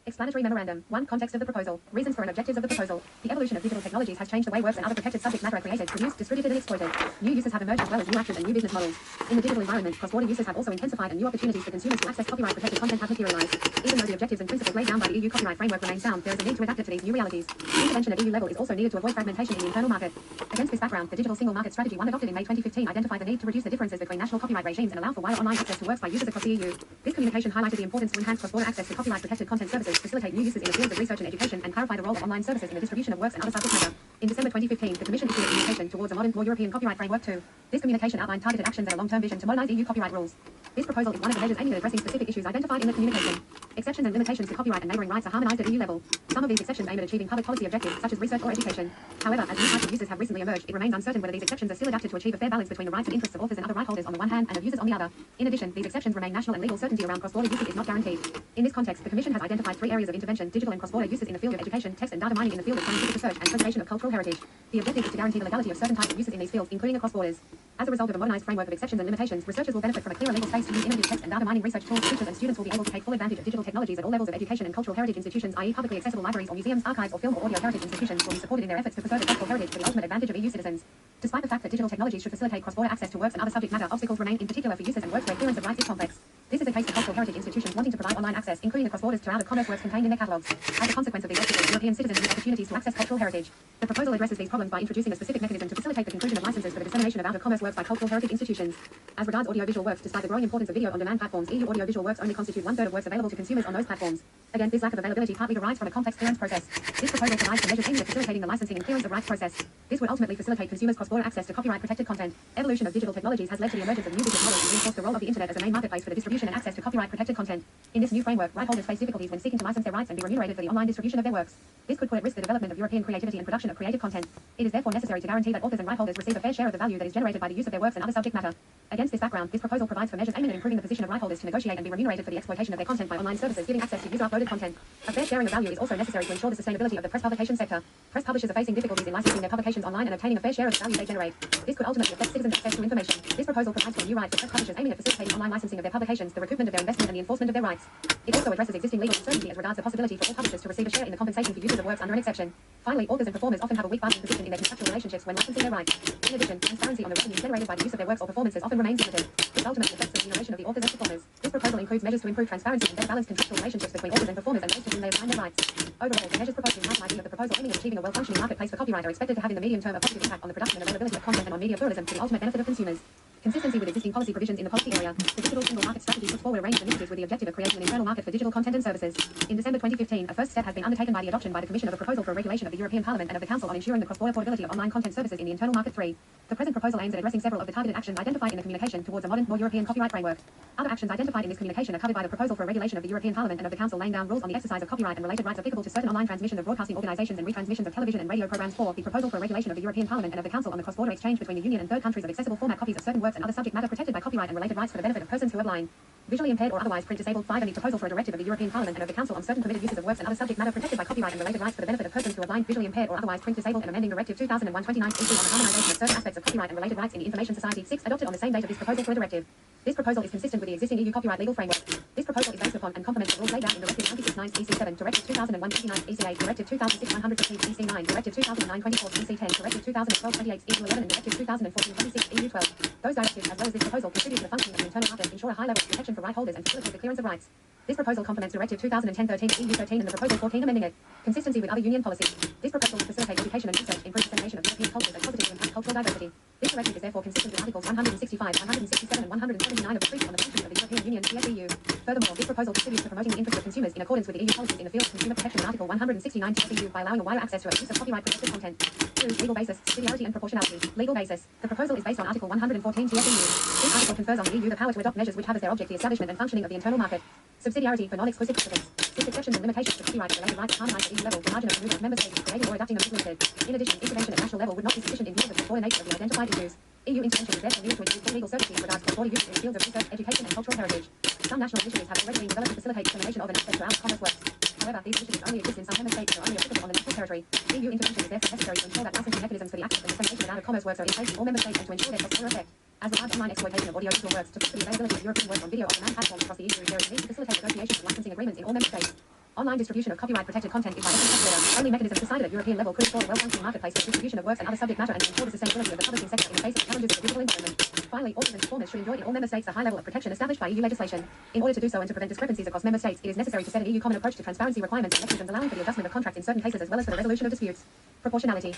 Explanatory memorandum. 1. Context of the proposal. Reasons for and objectives of the proposal. The evolution of digital technologies has changed the way works and other protected subject matter are created, produced, distributed, and exploited. New uses have emerged as well as new actors and new business models. In the digital environment, cross-border uses have also intensified and new opportunities for consumers to access copyright-protected content have materialized. Even though the objectives and principles laid down by the EU copyright framework remain sound, there is a need to adapt it to these new realities. Intervention at EU level is also needed to avoid fragmentation in the internal market. Against this background, the Digital Single Market Strategy 1 adopted in May 2015 identified the need to reduce the differences between national copyright regimes and allow for wider online access to works by users across the EU. This communication highlighted the importance to enhance cross-border access to copyright-protected content services, facilitate new uses in the fields of research and education, and clarify the role of online services in the distribution of works and other subject matter. In December 2015, the Commission issued a communication towards a modern, more European copyright framework 2. This communication outlined targeted actions and a long-term vision to modernize EU copyright rules. This proposal is one of the measures aiming at addressing specific issues identified in the communication. Exceptions and limitations to copyright and neighboring rights are harmonized at EU level. Some of these exceptions aim at achieving public policy objectives, such as research or education. However, as new types of uses have recently emerged, it remains uncertain whether these exceptions are still adapted to achieve a fair balance between the rights and interests of authors and other right holders on the one hand and of users on the other. In addition, these exceptions remain national and legal certainty around cross-border usage is not guaranteed. In this context, the Commission has identified 3 areas of intervention: digital and cross-border uses in the field of education, text and data mining in the field of scientific research, and preservation of cultural heritage. The objective is to guarantee the legality of certain types of uses in these fields, including across borders. As a result of a modernized framework of exceptions and limitations, researchers will benefit from a clearer legal space to use innovative text and data mining research tools, teachers and students will be able to take full advantage of digital technologies at all levels of education, and cultural heritage institutions, i.e. publicly accessible libraries or museums, archives or film or audio heritage institutions, will be supported in their efforts to preserve the cultural heritage for the ultimate advantage of EU citizens. Despite the fact that digital technologies should facilitate cross-border access to works and other subject matter, obstacles remain, in particular for users and works where clearance of rights is complex. This is the case for cultural heritage institutions wanting to provide online access, including the cross-borders to out-of-commerce works contained in their catalogues. As a consequence of these obstacles, European citizens need opportunities to access cultural heritage. The proposal addresses these problems by introducing a specific mechanism to facilitate the conclusion of licenses for the dissemination of out-of-commerce works by cultural heritage institutions. As regards audiovisual works, despite the growing importance of video-on-demand platforms, EU audiovisual works only constitute 1/3 of works available to consumers on those platforms. Again, this lack of availability partly derives from a complex clearance process. This proposal provides for measures aimed at facilitating the licensing and clearance of rights process. This would ultimately facilitate consumers' cross-border access to copyright-protected content. Evolution of digital technologies has led to the emergence of new business models and reinforced the role of the internet as a main marketplace for the distribution and access to copyright-protected content. In this new framework, right holders face difficulties when seeking to license their rights and be remunerated for the online distribution of their works. This could put at risk the development of European creativity and production of creative content. It is therefore necessary to guarantee that authors and right holders receive a fair share of the value that is generated by the use of their works and other subject matter. Against this background, this proposal provides for measures aimed at improving the position of right holders to negotiate and be remunerated for the exploitation of their content by online services giving access to user-uploaded content. A fair sharing of value is also necessary to ensure the sustainability of the press publication sector. Press publishers are facing difficulties in licensing their publications online and obtaining a fair share of the value they generate. This could ultimately affect citizens' access to information. This proposal provides for new rights for press publishers aiming at facilitating online licensing of their publications, the recoupment of their investment, and the enforcement of their rights. It also addresses existing legal uncertainty as regards the possibility for all publishers to receive a share in the compensation for users of works under an exception. Finally, authors and performers often have a weak bargaining position in their contractual relationships when licensing their rights. In addition, transparency on the revenue generated by the use of their works or performances often remains limited. This ultimately affects the remuneration of the authors and performers. This proposal includes measures to improve transparency and better balance contractual relationships between authors and performers and those to whom they assign their rights. Overall, the measures proposed in Part 19 of the proposal aiming at achieving a well-functioning marketplace for copyright are expected to have in the medium term a positive impact on the production and availability of content and on media pluralism to the ultimate benefit of consumers. Consistency with existing policy provisions in the policy area, the Digital Single Market Strategy puts forward a range of initiatives with the objective of creating an internal market for digital content and services. In December 2015, a first step has been undertaken by the adoption by the Commission of a proposal for a regulation of the European Parliament and of the Council on ensuring the cross-border portability of online content services in the internal market 3. The present proposal aims at addressing several of the targeted actions identified in the communication towards a modern, more European copyright framework. Other actions identified in this communication are covered by the proposal for a regulation of the European Parliament and of the Council laying down rules on the exercise of copyright and related rights applicable to certain online transmissions of broadcasting organizations and retransmissions of television and radio programs. 4. The proposal for a regulation of the European Parliament and of the Council on the cross-border exchange between the Union and third countries of accessible format copies of certain works and other subject matter protected by copyright and related rights for the benefit of persons who are blind, visually impaired or otherwise print disabled. 5. And the proposal for a directive of the European Parliament and of the Council on certain permitted uses of works and other subject matter protected by copyright and related rights for the benefit of persons who are blind, visually impaired or otherwise print disabled, and amending Directive 2001/29/EC on the harmonization of certain aspects of copyright and related rights in the information society. 6. Adopted on the same date of this proposal for a directive. This proposal is consistent with the existing EU copyright legal framework. This proposal is based upon and complements the rules laid out in Directive 96/9/EC7, Directive 2001/29/EC8, Directive 2006/115/EC9, Directive 2009/24/EC10, Directive 2012/28/EU11, and Directive 2014/26/EU12. Those directives, as well as this proposal, contribute to the functioning of the internal market, ensure a high level of protection for right holders, and facilitate the clearance of rights. This proposal complements Directive 2010/13/EU13 and the Proposal 14 amending it. Consistency with other union policies. This proposal will facilitate education and research, improve dissemination of European cultures, and positively impact cultural diversity. This directive is therefore consistent with Articles 165, 167, and 179 of the Treaty on the Functioning of the European Union (TFEU). Furthermore, this proposal contributes to promoting the interests of consumers in accordance with the EU policies in the field of consumer protection in Article 169 TFEU by allowing a wider access to a use of copyright-protected content. 2. Legal basis, subsidiarity and proportionality. Legal basis. The proposal is based on Article 114 TFEU. This article confers on the EU the power to adopt measures which have as their object the establishment and functioning of the internal market. Subsidiarity for non-exclusive precedents. Its exceptions and limitations to copyright and related rights are harmonized at EU level. The margin of removal of member states creating or adapting them is limited. In addition, intervention at national level would not be sufficient in view of the cross-border nature of the identified issues. EU intervention is therefore needed to achieve full legal certainty in regards to cross-border use in the fields of research, education, and cultural heritage. Some national initiatives have already been developed to facilitate dissemination of and access to out-of-commerce works. However, these initiatives only exist in some member states and are only applicable on the national territory. EU intervention is therefore necessary to ensure that licensing mechanisms for the access and dissemination of out-of-commerce works are in place in all member states and to ensure their cross-border effect. As regards online exploitation of audiovisual works, to push for the availability of European works on video on demand platforms across the EU, there is a need to facilitate negotiations and licensing agreements in all member states. Online distribution of copyright-protected content is by essence only mechanisms decided at European level could ensure a well-functioning marketplace for distribution of works and other subject matter and ensure the sustainability of the publishing sector in the face of challenges of the digital environment. Finally, authors and performers should enjoy in all member states a high level of protection established by EU legislation. In order to do so and to prevent discrepancies across member states, it is necessary to set an EU common approach to transparency requirements and mechanisms allowing for the adjustment of contracts in certain cases as well as for the resolution of disputes. Proportionality.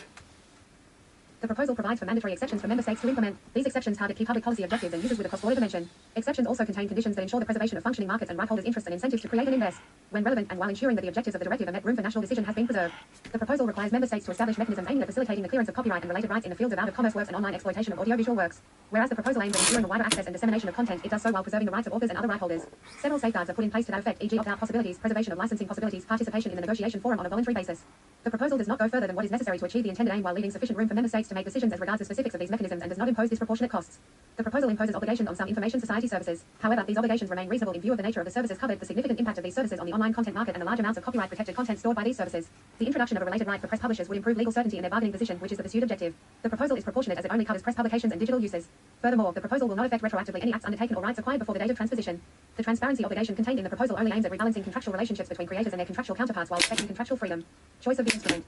The proposal provides for mandatory exceptions for member states to implement. These exceptions target key public policy objectives and users with a cross-border dimension. Exceptions also contain conditions that ensure the preservation of functioning markets and right holders' interests and incentives to create and invest. When relevant and while ensuring that the objectives of the directive are met, room for national decision has been preserved. The proposal requires member states to establish mechanisms aiming at facilitating the clearance of copyright and related rights in the fields of out-of-commerce works and online exploitation of audiovisual works. Whereas the proposal aims at ensuring the wider access and dissemination of content, it does so while preserving the rights of authors and other right holders. Several safeguards are put in place to that effect, e.g. opt-out possibilities, preservation of licensing possibilities, participation in the negotiation forum on a voluntary basis. The proposal does not go further than what is necessary to achieve the intended aim while leaving sufficient room for member states to make decisions as regards the specifics of these mechanisms and does not impose disproportionate costs. The proposal imposes obligations on some information society services. However, these obligations remain reasonable in view of the nature of the services covered, the significant impact of these services on the online content market and the large amounts of copyright-protected content stored by these services. The introduction of a related right for press publishers would improve legal certainty in their bargaining position, which is the pursued objective. The proposal is proportionate as it only covers press publications and digital uses. Furthermore, the proposal will not affect retroactively any acts undertaken or rights acquired before the date of transposition. The transparency obligation contained in the proposal only aims at rebalancing contractual relationships between creators and their contractual counterparts while respecting contractual freedom. Choice of the instrument.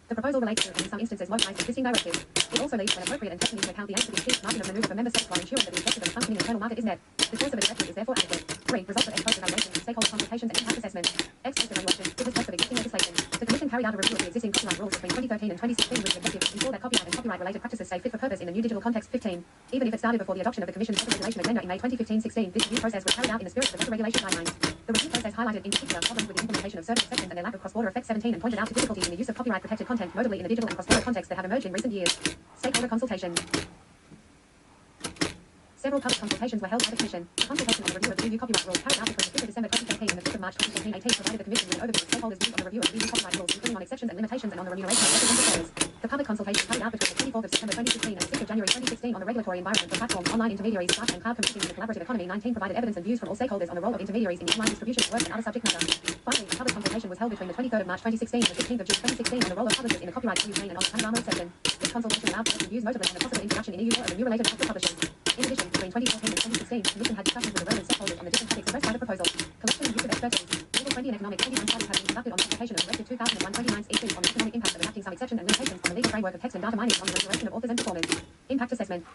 The proposal relates to, and in some instances modifies existing directives. It also leads, when appropriate and taking into account the aims to be achieved, margin of maneuver for member states while ensuring that the objective of a functioning internal market is met. The choice of a directive is therefore adequate. 3. Results of ex-post evaluation, stakeholder consultations and impact assessment. Ex-post evaluation, with respect to existing legislation. The Commission carried out a review of the existing copyright rules between 2013 and 2016 with the objective to ensure that copyright and copyright-related practices stay fit for purpose in the new digital context. 15. Even if it started before the adoption of the Commission's Federal Regulation Agenda in May 2015-16, this review process was carried out in the spirit of the Federal Regulation Guidelines. The review process highlighted in particular problems with the implementation of certain exceptions and their lack of cross-border effect. 17 and pointed out to difficulties in the use of copyright-protected content, notably in the digital and cross-border contexts that have emerged in recent years. Stakeholder consultation. Several public consultations were held by the Commission. The consultation on the review of the EU copyright rules carried out between the 5th of December 2017 and the 5th of March 2018 provided the Commission with an overview of stakeholders' views on the review of the EU copyright rules, including on exceptions and limitations and on the remuneration of representative players. The public consultation carried out between the 24th of September 2016 and 6th of January 2016 on the regulatory environment for platforms, online intermediaries, SaaS and cloud computing in the collaborative economy. 19 provided evidence and views from all stakeholders on the role of intermediaries in the online distribution of works and other subject matter. Finally, a public consultation was held between the 23rd of March 2016 and the 16th of June 2016 on the role of publishers in the copyright use and on the panorama exception. This consultation allowed for views notably on the possible introduction in EU law of the new related acts of publishers. In addition, between 2014 and 2016, the Commission had discussions with the relevant stakeholders on the different topics addressed by the proposal. Collection and use of expertise. Legal 20 and economic 21 studies have been conducted on the application of Directive 2001/29/EC on the economic impact of adapting some exceptions and limitations on the legal framework of text and data mining on the restoration of authors and performers. Impact assessment.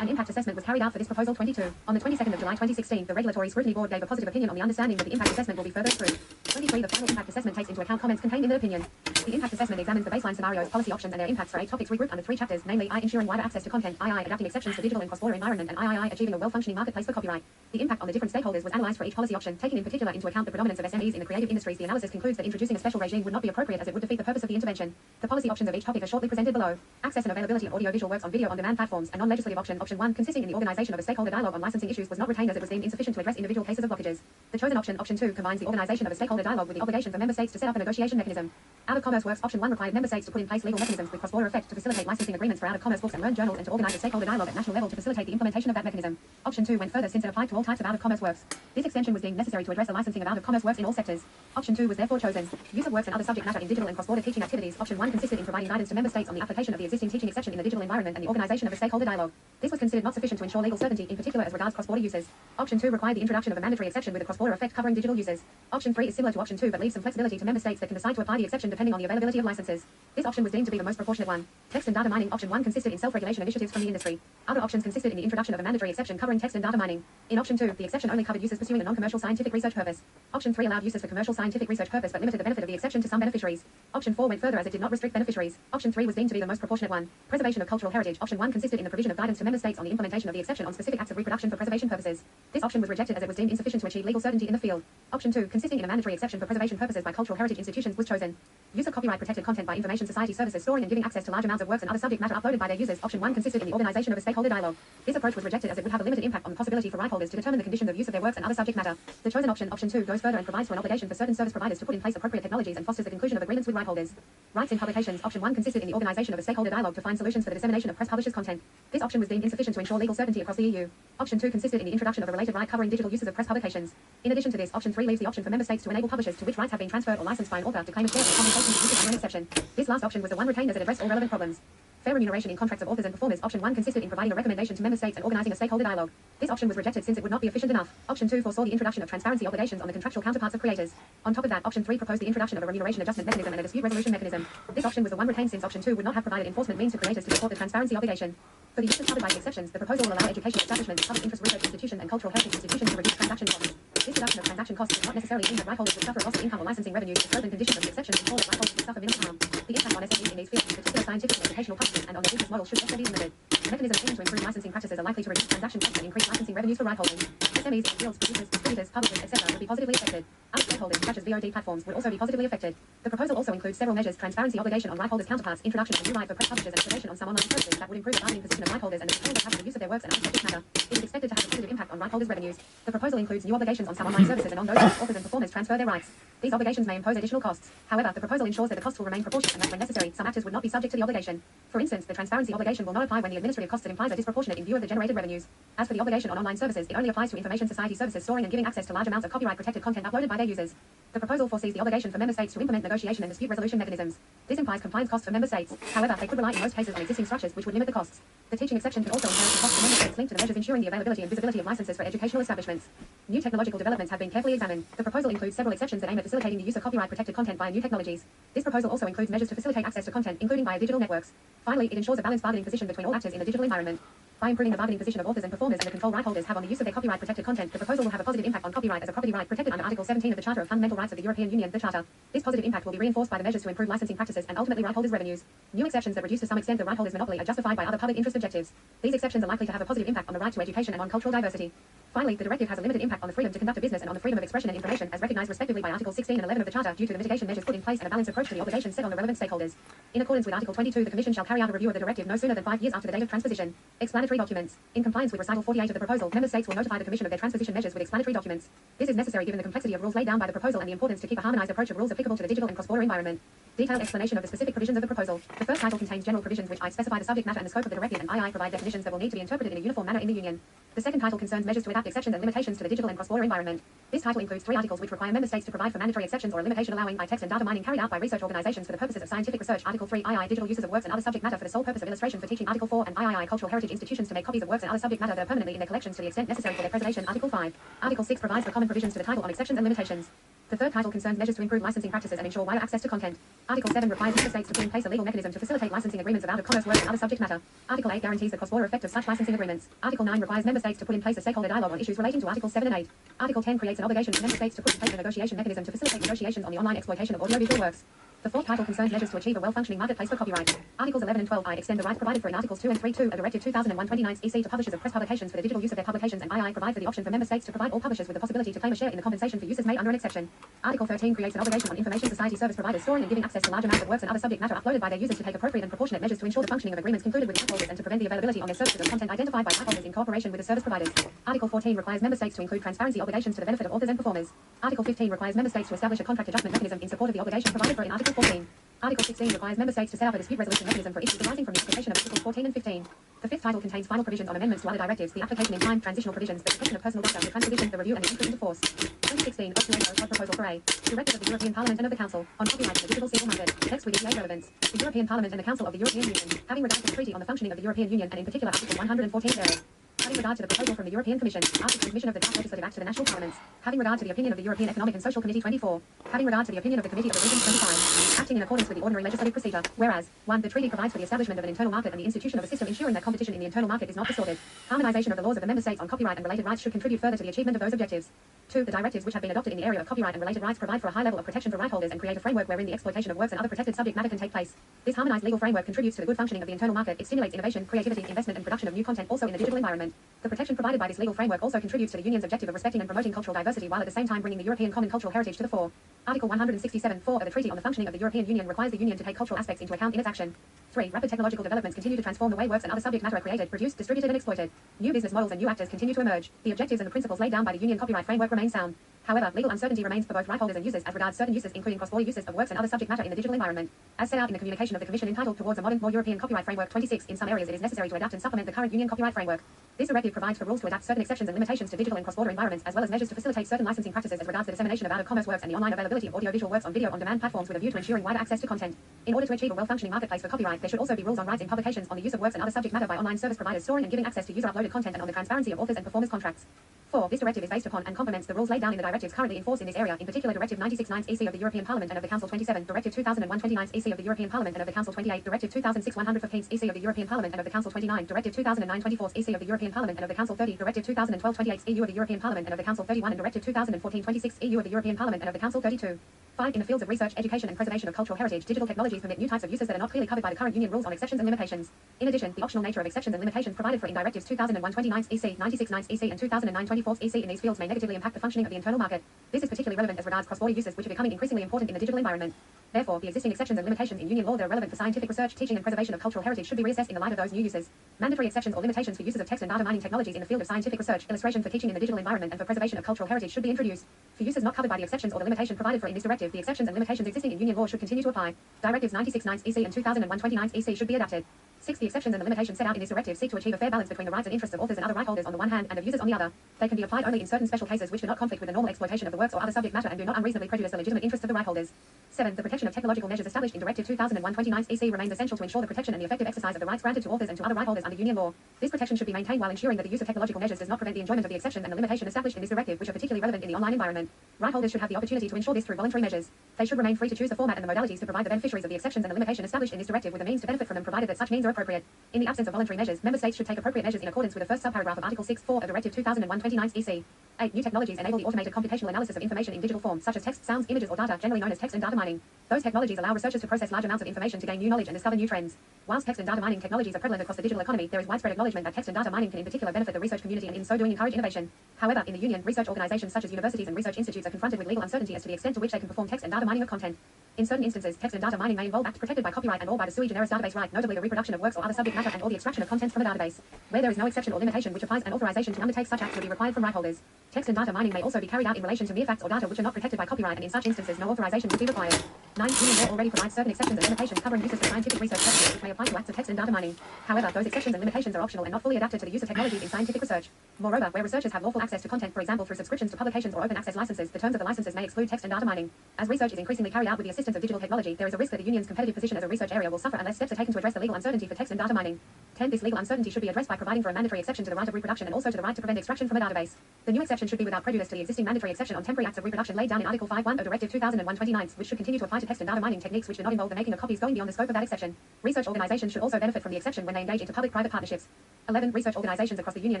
An impact assessment was carried out for this proposal. 22. On the 22nd of July 2016, the Regulatory Scrutiny Board gave a positive opinion on the understanding that the impact assessment will be further improved. 23. The final impact assessment takes into account comments contained in the opinion. The impact assessment examines the baseline scenarios, policy options, and their impacts for 8 topics regrouped under 3 chapters, namely I. Ensuring wider access to content, II. Adapting exceptions to digital and cross-border environment, and III. Achieving a well-functioning marketplace for copyright. The impact on the different stakeholders was analysed for each policy option, taking in particular into account the predominance of SMEs in the creative industries. The analysis concludes that introducing a special regime would not be appropriate as it would defeat the purpose of the intervention. The policy options of each topic are shortly presented below. Access and availability of audiovisual works on video-on-demand platforms. A non-legislative option, option 1, consisting in the organisation of a stakeholder dialogue on licensing issues, was not retained as it was deemed insufficient to address individual cases of blockages. The chosen option, option 2, combines the organisation of a stakeholder dialogue with the obligation for member states to set up a negotiation mechanism. Out-of-commerce works, option 1, required member states to put in place legal mechanisms with cross-border effect to facilitate licensing agreements for out-of-commerce books and learned journals and to organise a stakeholder dialogue at national level to facilitate the implementation of that mechanism. Option 2 went further since it applied to all types of out-of-commerce works. This extension was deemed necessary to address the licensing of out-of-commerce works in all sectors. Option 2 was therefore chosen. Use of works and other subject matter in digital and cross-border teaching activities. Option 1 consisted in providing guidance to member states on the application of the existing teaching exception in the digital environment and the organisation of a stakeholder dialogue. This was considered not sufficient to ensure legal certainty, in particular as regards cross-border uses. Option 2 required the introduction of a mandatory exception with a cross-border effect covering digital uses. Option 3 is similar to option 2 but leaves some flexibility to member states that can decide to apply the exception depending on the availability of licenses. This option was deemed to be the most proportionate one. Text and data mining. Option 1 consisted in self-regulation initiatives from the industry. Other options consisted in the introduction of a mandatory exception covering text and data mining. In option 2, the exception only covered uses pursuing a non-commercial scientific research purpose. Option 3 allowed uses for commercial scientific research purpose but limited the benefit of the exception to some beneficiaries. Option 4 went further as it did not restrict beneficiaries. Option 3 was deemed to be the most proportionate one. Preservation of cultural heritage. Option 1 consisted in the provision of guidance to member states on the implementation of the exception on specific acts of reproduction for preservation purposes. This option was rejected as it was deemed insufficient to achieve legal certainty in the field. Option 2, consisting in a mandatory exception for preservation purposes by cultural heritage institutions, was chosen. Use of copyright-protected content by information society services storing and giving access to large amounts of works and other subject matter uploaded by their users. Option 1 consisted in the organisation of a stakeholder dialogue. This approach was rejected as it would have a limited impact on the possibility for right holders to determine the conditions of use of their works and other subject matter. The chosen option, option 2, goes further and provides for an obligation for certain service providers to put in place appropriate technologies and fosters the conclusion of agreements with right holders. Rights in publications. Option 1 consisted in the organisation of a stakeholder dialogue to find solutions for the dissemination of press publishers' content. This option was deemed insufficient to ensure legal certainty across the EU. Option 2 consisted in the introduction of a related right covering digital uses of press publications. In addition to this, option 3 leaves the option for member states to enable publishers to which rights have been transferred or licensed by an author to claim a share in the compensation of uses under an exception. This last option was the one retained as it addressed all relevant problems. Fair remuneration in contracts of authors and performers. Option 1 consisted in providing a recommendation to member states and organizing a stakeholder dialogue. This option was rejected since it would not be efficient enough. Option 2 foresaw the introduction of transparency obligations on the contractual counterparts of creators. On top of that, option 3 proposed the introduction of a remuneration adjustment mechanism and a dispute resolution mechanism. This option was the one retained since option 2 would not have provided enforcement means to creators to support the transparency obligation. For the uses covered by the exceptions, the proposal will allow educational establishments, public interest research institutions, and cultural heritage institutions to reduce transaction costs. This reduction of transaction costs does not necessarily mean that right holders will suffer a loss of income or licensing revenues. The scope and conditions of the exceptions ensure that right holders will suffer minimal harm. The impact on SMEs in these fields, in particular scientific and educational purposes, and on their business model should therefore be limited. Mechanisms aimed to improve licensing practices are likely to reduce transaction costs and increase licensing revenues for right holders. SMEs in fields, producers, distributors, publishers, etc. would be positively affected. Other stakeholders, such as VOD platforms, would also be positively affected. The proposal also includes several measures: transparency obligation on right holders' counterparts, introduction of a new right for press publishers, and information on some online services that would improve the bargaining position of right holders and the control they have for the use of their works and other subject matter. It is expected to have a positive impact on right holders' revenues. The proposal includes new obligations on some online services and on those which authors and performers transfer their rights. These obligations may impose additional costs. However, the proposal ensures that the costs will remain proportionate and that when necessary, some actors would not be subject to the obligation. For instance, the transparency obligation will not apply when the administrative costs it implies are disproportionate in view of the generated revenues. As for the obligation on online services, it only applies to information society services storing and giving access to large amounts of copyright-protected content uploaded by their users. The proposal foresees the obligation for member states to implement negotiation and dispute resolution mechanisms. This implies compliance costs for member states. However, they could rely in most cases on existing structures which would limit the costs. The teaching exception can also inherit some costs for member states linked to the measures ensuring the availability and visibility of licenses for educational establishments. New technological developments have been carefully examined. The proposal includes several exceptions that aim at facilitating the use of copyright-protected content via new technologies. This proposal also includes measures to facilitate access to content, including via digital networks. Finally, it ensures a balanced bargaining position between all actors in the digital environment. By improving the bargaining position of authors and performers and the control right holders have on the use of their copyright-protected content, the proposal will have a positive impact on copyright as a property right protected under Article 17 of the Charter of Fundamental Rights of the European Union, the Charter. This positive impact will be reinforced by the measures to improve licensing practices and ultimately right holders' revenues. New exceptions that reduce to some extent the right holders' monopoly are justified by other public interest objectives. These exceptions are likely to have a positive impact on the right to education and on cultural diversity. Finally, the directive has a limited impact on the freedom to conduct a business and on the freedom of expression and information as recognized respectively by Articles 16 and 11 of the Charter due to the mitigation measures put in place and a balanced approach to the obligations set on the relevant stakeholders. In accordance with Article 22, the Commission shall carry out a review of the directive no sooner than 5 years after the date of transposition. Explanatory documents. In compliance with Recital 48 of the proposal, member states will notify the Commission of their transposition measures with explanatory documents. This is necessary given the complexity of rules laid down by the proposal and the importance to keep a harmonized approach of rules applicable to the digital and cross-border environment. Detailed explanation of the specific provisions of the proposal. The first title contains general provisions which I specify the subject matter and the scope of the directive, and II provide definitions that will need to be interpreted in a uniform manner in the Union. The second title concerns measures to adapt exceptions and limitations to the digital and cross-border environment. This title includes 3 articles which require member states to provide for mandatory exceptions or a limitation allowing by text and data mining carried out by research organizations for the purposes of scientific research. Article 3 II digital uses of works and other subject matter for the sole purpose of illustration for teaching. Article 4 and III cultural heritage institutions to make copies of works and other subject matter that are permanently in their collections to the extent necessary for their preservation. Article 5. Article 6 provides for common provisions to the title on exceptions and limitations. The third title concerns measures to improve licensing practices and ensure wider access to content. Article 7 requires member states to put in place a legal mechanism to facilitate licensing agreements of out-of-commerce works and other subject matter. Article 8 guarantees the cross-border effect of such licensing agreements. Article 9 requires member states to put in place a stakeholder dialogue on issues relating to Articles 7 and 8. Article 10 creates an obligation for member states to put in place a negotiation mechanism to facilitate negotiations on the online exploitation of audiovisual works. The fourth title concerns measures to achieve a well-functioning marketplace for copyright. Articles 11 and 12 I extend the rights provided for in Articles 2 and 3.2 of Directive 2001/29 EC to publishers of press publications for the digital use of their publications, and II provide for the option for member states to provide all publishers with the possibility to claim a share in the compensation for uses made under an exception. Article 13 creates an obligation on information society service providers storing and giving access to large amounts of works and other subject matter uploaded by their users to take appropriate and proportionate measures to ensure the functioning of agreements concluded with right holders and to prevent the availability on their services of content identified by right holders in cooperation with the service providers. Article 14 requires member states to include transparency obligations to the benefit of authors and performers. Article 15 requires member states to establish a contract adjustment mechanism in support of the obligation provided for in Article 14. Article 16 requires member states to set up a dispute resolution mechanism for issues arising from the application of Articles 14 and 15. The fifth title contains final provisions on amendments to other directives, the application in time, transitional provisions, the protection of personal data, the transposition, the review, and the entry into force. 2016 Code Proposal for A. Directive of the European Parliament and of the Council on copyright in the digital single market. Text with EPA relevance. The European Parliament and the Council of the European Union, having regard to the Treaty on the Functioning of the European Union and in particular Article 114 thereof. Having regard to the proposal from the European Commission, ask the transmission of the draft legislative act to the national parliaments. Having regard to the opinion of the European Economic and Social Committee 24. Having regard to the opinion of the Committee of the Regions 25. Acting in accordance with the ordinary legislative procedure. Whereas, 1. The treaty provides for the establishment of an internal market and the institution of a system ensuring that competition in the internal market is not distorted. Harmonization of the laws of the member states on copyright and related rights should contribute further to the achievement of those objectives. 2. The directives which have been adopted in the area of copyright and related rights provide for a high level of protection for right holders and create a framework wherein the exploitation of works and other protected subject matter can take place. This harmonized legal framework contributes to the good functioning of the internal market. It stimulates innovation, creativity, investment, and production of new content also in the digital environment. The protection provided by this legal framework also contributes to the Union's objective of respecting and promoting cultural diversity while at the same time bringing the European common cultural heritage to the fore. Article 167(4) of the Treaty on the Functioning of the European Union requires the Union to take cultural aspects into account in its action. 3. Rapid technological developments continue to transform the way works and other subject matter are created, produced, distributed, and exploited. New business models and new actors continue to emerge. The objectives and the principles laid down by the Union copyright framework remain sound. However, legal uncertainty remains for both right holders and users as regards certain uses, including cross-border uses of works and other subject matter in the digital environment. As set out in the communication of the Commission entitled Towards a Modern, More European Copyright Framework 26, in some areas it is necessary to adapt and supplement the current Union copyright framework. This directive provides for rules to adapt certain exceptions and limitations to digital and cross-border environments, as well as measures to facilitate certain licensing practices as regards the dissemination of out-of-commerce works and the online availability of audiovisual works on video on-demand platforms with a view to ensuring wider access to content. In order to achieve a well-functioning marketplace for copyright, there should also be rules on rights in publications, on the use of works and other subject matter by online service providers storing and giving access to user-uploaded content, and on the transparency of authors and performers' contracts. 4. This directive is based upon and complements the rules laid down in the directives currently in force in this area, in particular Directive 96/9 EC of the European Parliament and of the Council 27, Directive 2001/29 EC of the European Parliament and of the Council 28, Directive 2006/115 EC of the European Parliament and of the Council 29, Directive 2009/24 EC of the European Parliament and of the Council 30, Directive 2012/28 EU of the European Parliament and of the Council 31, and Directive 2014/26 EU of the European Parliament and of the Council 32. 5. In the fields of research, education and preservation of cultural heritage, digital technologies permit new types of uses that are not clearly covered by the current Union rules on exceptions and limitations. In addition, the optional nature of exceptions and limitations provided for in Directives 2001/29 EC, 96/9 EC and 2009/24 EC in these fields may negatively impact the functioning of the internal market. This is particularly relevant as regards cross-border uses, which are becoming increasingly important in the digital environment. Therefore, the existing exceptions and limitations in Union law that are relevant for scientific research, teaching and preservation of cultural heritage should be reassessed in the light of those new uses. Mandatory exceptions or limitations for uses of text and data mining technologies in the field of scientific research, illustration for teaching in the digital environment and for preservation of cultural heritage should be introduced. For uses not covered by the exceptions or the limitation provided for in this directive, the exceptions and limitations existing in Union law should continue to apply. Directives 96/9 EC and 2001/29 EC should be adapted. 6. The exceptions and the limitations set out in this directive seek to achieve a fair balance between the rights and interests of authors and other right holders on the one hand and of users on the other. They can be applied only in certain special cases which do not conflict with the normal exploitation of the works or other subject matter and do not unreasonably prejudice the legitimate interests of the right holders. 7. The protection of technological measures established in Directive 2001/29 EC remains essential to ensure the protection and the effective exercise of the rights granted to authors and to other right holders under Union law. This protection should be maintained while ensuring that the use of technological measures does not prevent the enjoyment of the exception and the limitation established in this directive, which are particularly relevant in the online environment. Right holders should have the opportunity to ensure this through voluntary measures. They should remain free to choose the format and the modalities to provide the beneficiaries of the exceptions and the limitation established in this directive with the means to benefit from them, provided that such means are appropriate. In the absence of voluntary measures, member states should take appropriate measures in accordance with the first subparagraph of Article 6(4) of Directive 2001/29 EC. 8. New technologies enable the automated computational analysis of information in digital form, such as text, sounds, images or data, generally known as text and data mining. Those technologies allow researchers to process large amounts of information to gain new knowledge and discover new trends. Whilst text and data mining technologies are prevalent across the digital economy, there is widespread acknowledgement that text and data mining can in particular benefit the research community and in so doing encourage innovation. However, in the Union, research organizations such as universities and research institutes are confronted with legal uncertainty as to the extent to which they can perform text and data mining of content. In certain instances, text and data mining may involve acts protected by copyright and/or by the sui generis database right, notably the reproduction of works or other subject matter and/or the extraction of contents from a database. Where there is no exception or limitation which applies, an authorization to undertake such acts would be required from right holders. Text and data mining may also be carried out in relation to mere facts or data which are not protected by copyright, and in such instances no authorization would be required. 9. Union law already provides certain exceptions and limitations covering uses for scientific research purposes which may apply to acts of text and data mining. However, those exceptions and limitations are optional and not fully adapted to the use of technologies in scientific research. Moreover, where researchers have lawful access to content, for example through subscriptions to publications or open access licenses, the terms of the licenses may exclude text and data mining. As research is increasingly carried out with the assistance of digital technology, there is a risk that the Union's competitive position as a research area will suffer unless steps are taken to address the legal uncertainty for text and data mining. 10. This legal uncertainty should be addressed by providing for a mandatory exception to the right of reproduction and also to the right to prevent extraction from a database. The new exception should be without prejudice to the existing mandatory exception on temporary acts of reproduction laid down in Article 5(1) of Directive 2001/29, which should continue to apply to text and data mining techniques which do not involve the making of copies going beyond the scope of that exception. Research organizations should also benefit from the exception when they engage into public-private partnerships. 11. Research organizations across the Union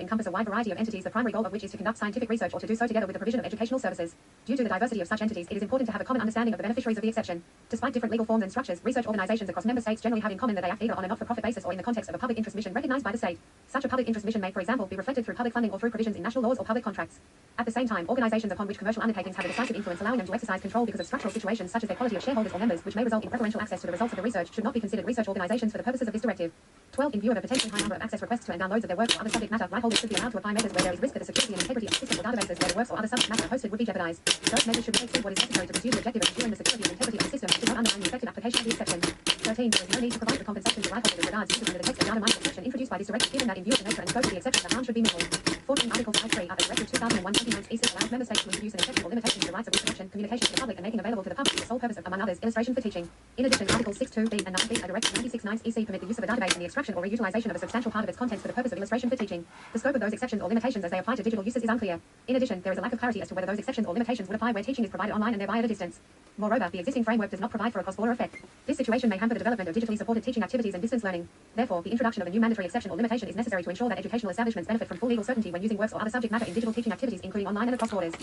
encompass a wide variety of entities, the primary goal of which is to conduct scientific research or to do so together with the provision of educational services. Due to the diversity of such entities, it is important to have a common understanding of the beneficiaries of the exception. Despite different legal forms and structures, research organizations across member states generally have in common that they act either on a not-for-profit basis or in the context of a public interest mission recognized by the state. Such a public interest mission may, for example, be reflected through public funding or through provisions in national laws or public contracts. At the same time, organizations upon which commercial undertakings have a decisive influence, allowing them to exercise control because of structural situations such as their quality of shareholders or members, which may result in preferential access to the results of the research, should not be considered research organizations for the purposes of this directive. 12. In view of a potentially high number of access requests to and downloads of their works or other subject matter, right holders should be allowed to apply measures where there is risk that the security and integrity of systems or databases where the works or other subject matter are hosted would be jeopardized. Those measures should take what is necessary to pursue the objective of ensuring the security and integrity of the system, should not undermine the effective application of the exception. 13. There is no need to provide for compensation to right holders with regards to under the text and data mining exception introduced by this directive, given that in view of the nature and scope of the exception, the harm should be minimal. 14. Article 5(3) of the Directive 2001/29 EC allows member states to introduce an exception or limitation to the rights of reproduction, communication to the public, and making available to the public for the sole purpose of, among others, illustration for teaching. In addition, Articles 6(2)(b) and 9(b) of Directive 96/9 EC permit the use of a database and the extraction or reutilization of a substantial part of its contents for the purpose of illustration for teaching. The scope of those exceptions or limitations as they apply to digital uses is unclear. In addition, there is a lack of clarity as to whether those exceptions or limitations would apply where teaching is provided online and thereby at a distance. Moreover, the existing framework does not provide for a cross-border effect. This situation may hamper the development of digitally supported teaching activities and distance learning. Therefore, the introduction of a new mandatory exception or limitation is necessary to ensure that educational establishments benefit from full legal certainty when using works or other subject matter in digital teaching activities, including online and across borders.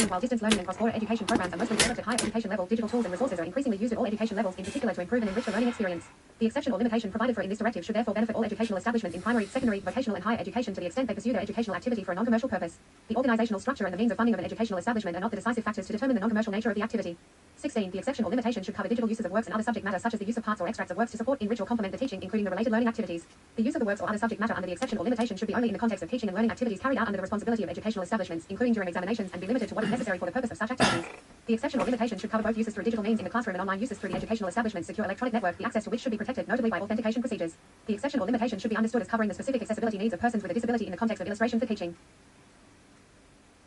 While distance learning and cross-border education programs are mostly developed at higher education level, digital tools and resources are increasingly used at all education levels, in particular to improve and enrich the learning experience. The exception or limitation provided for in this directive should therefore benefit all educational establishments in primary, secondary, vocational and higher education to the extent they pursue their educational activity for a non-commercial purpose. The organizational structure and the means of funding of an educational establishment are not the decisive factors to determine the non-commercial nature of the activity. 16. The exception or limitation should cover digital uses of works and other subject matter such as the use of parts or extracts of works to support, enrich or complement the teaching, including the related learning activities. The use of the works or other subject matter under the exception or limitation should be only in the context of teaching and learning activities carried out under the responsibility of educational establishments, including during examinations, and be limited to what is necessary for the purpose of such activities. The exception or limitation should cover both uses through digital means in the classroom and online uses through the educational establishment's secure electronic network, the access to which should be protected, notably by authentication procedures. The exception or limitation should be understood as covering the specific accessibility needs of persons with a disability in the context of illustration for teaching.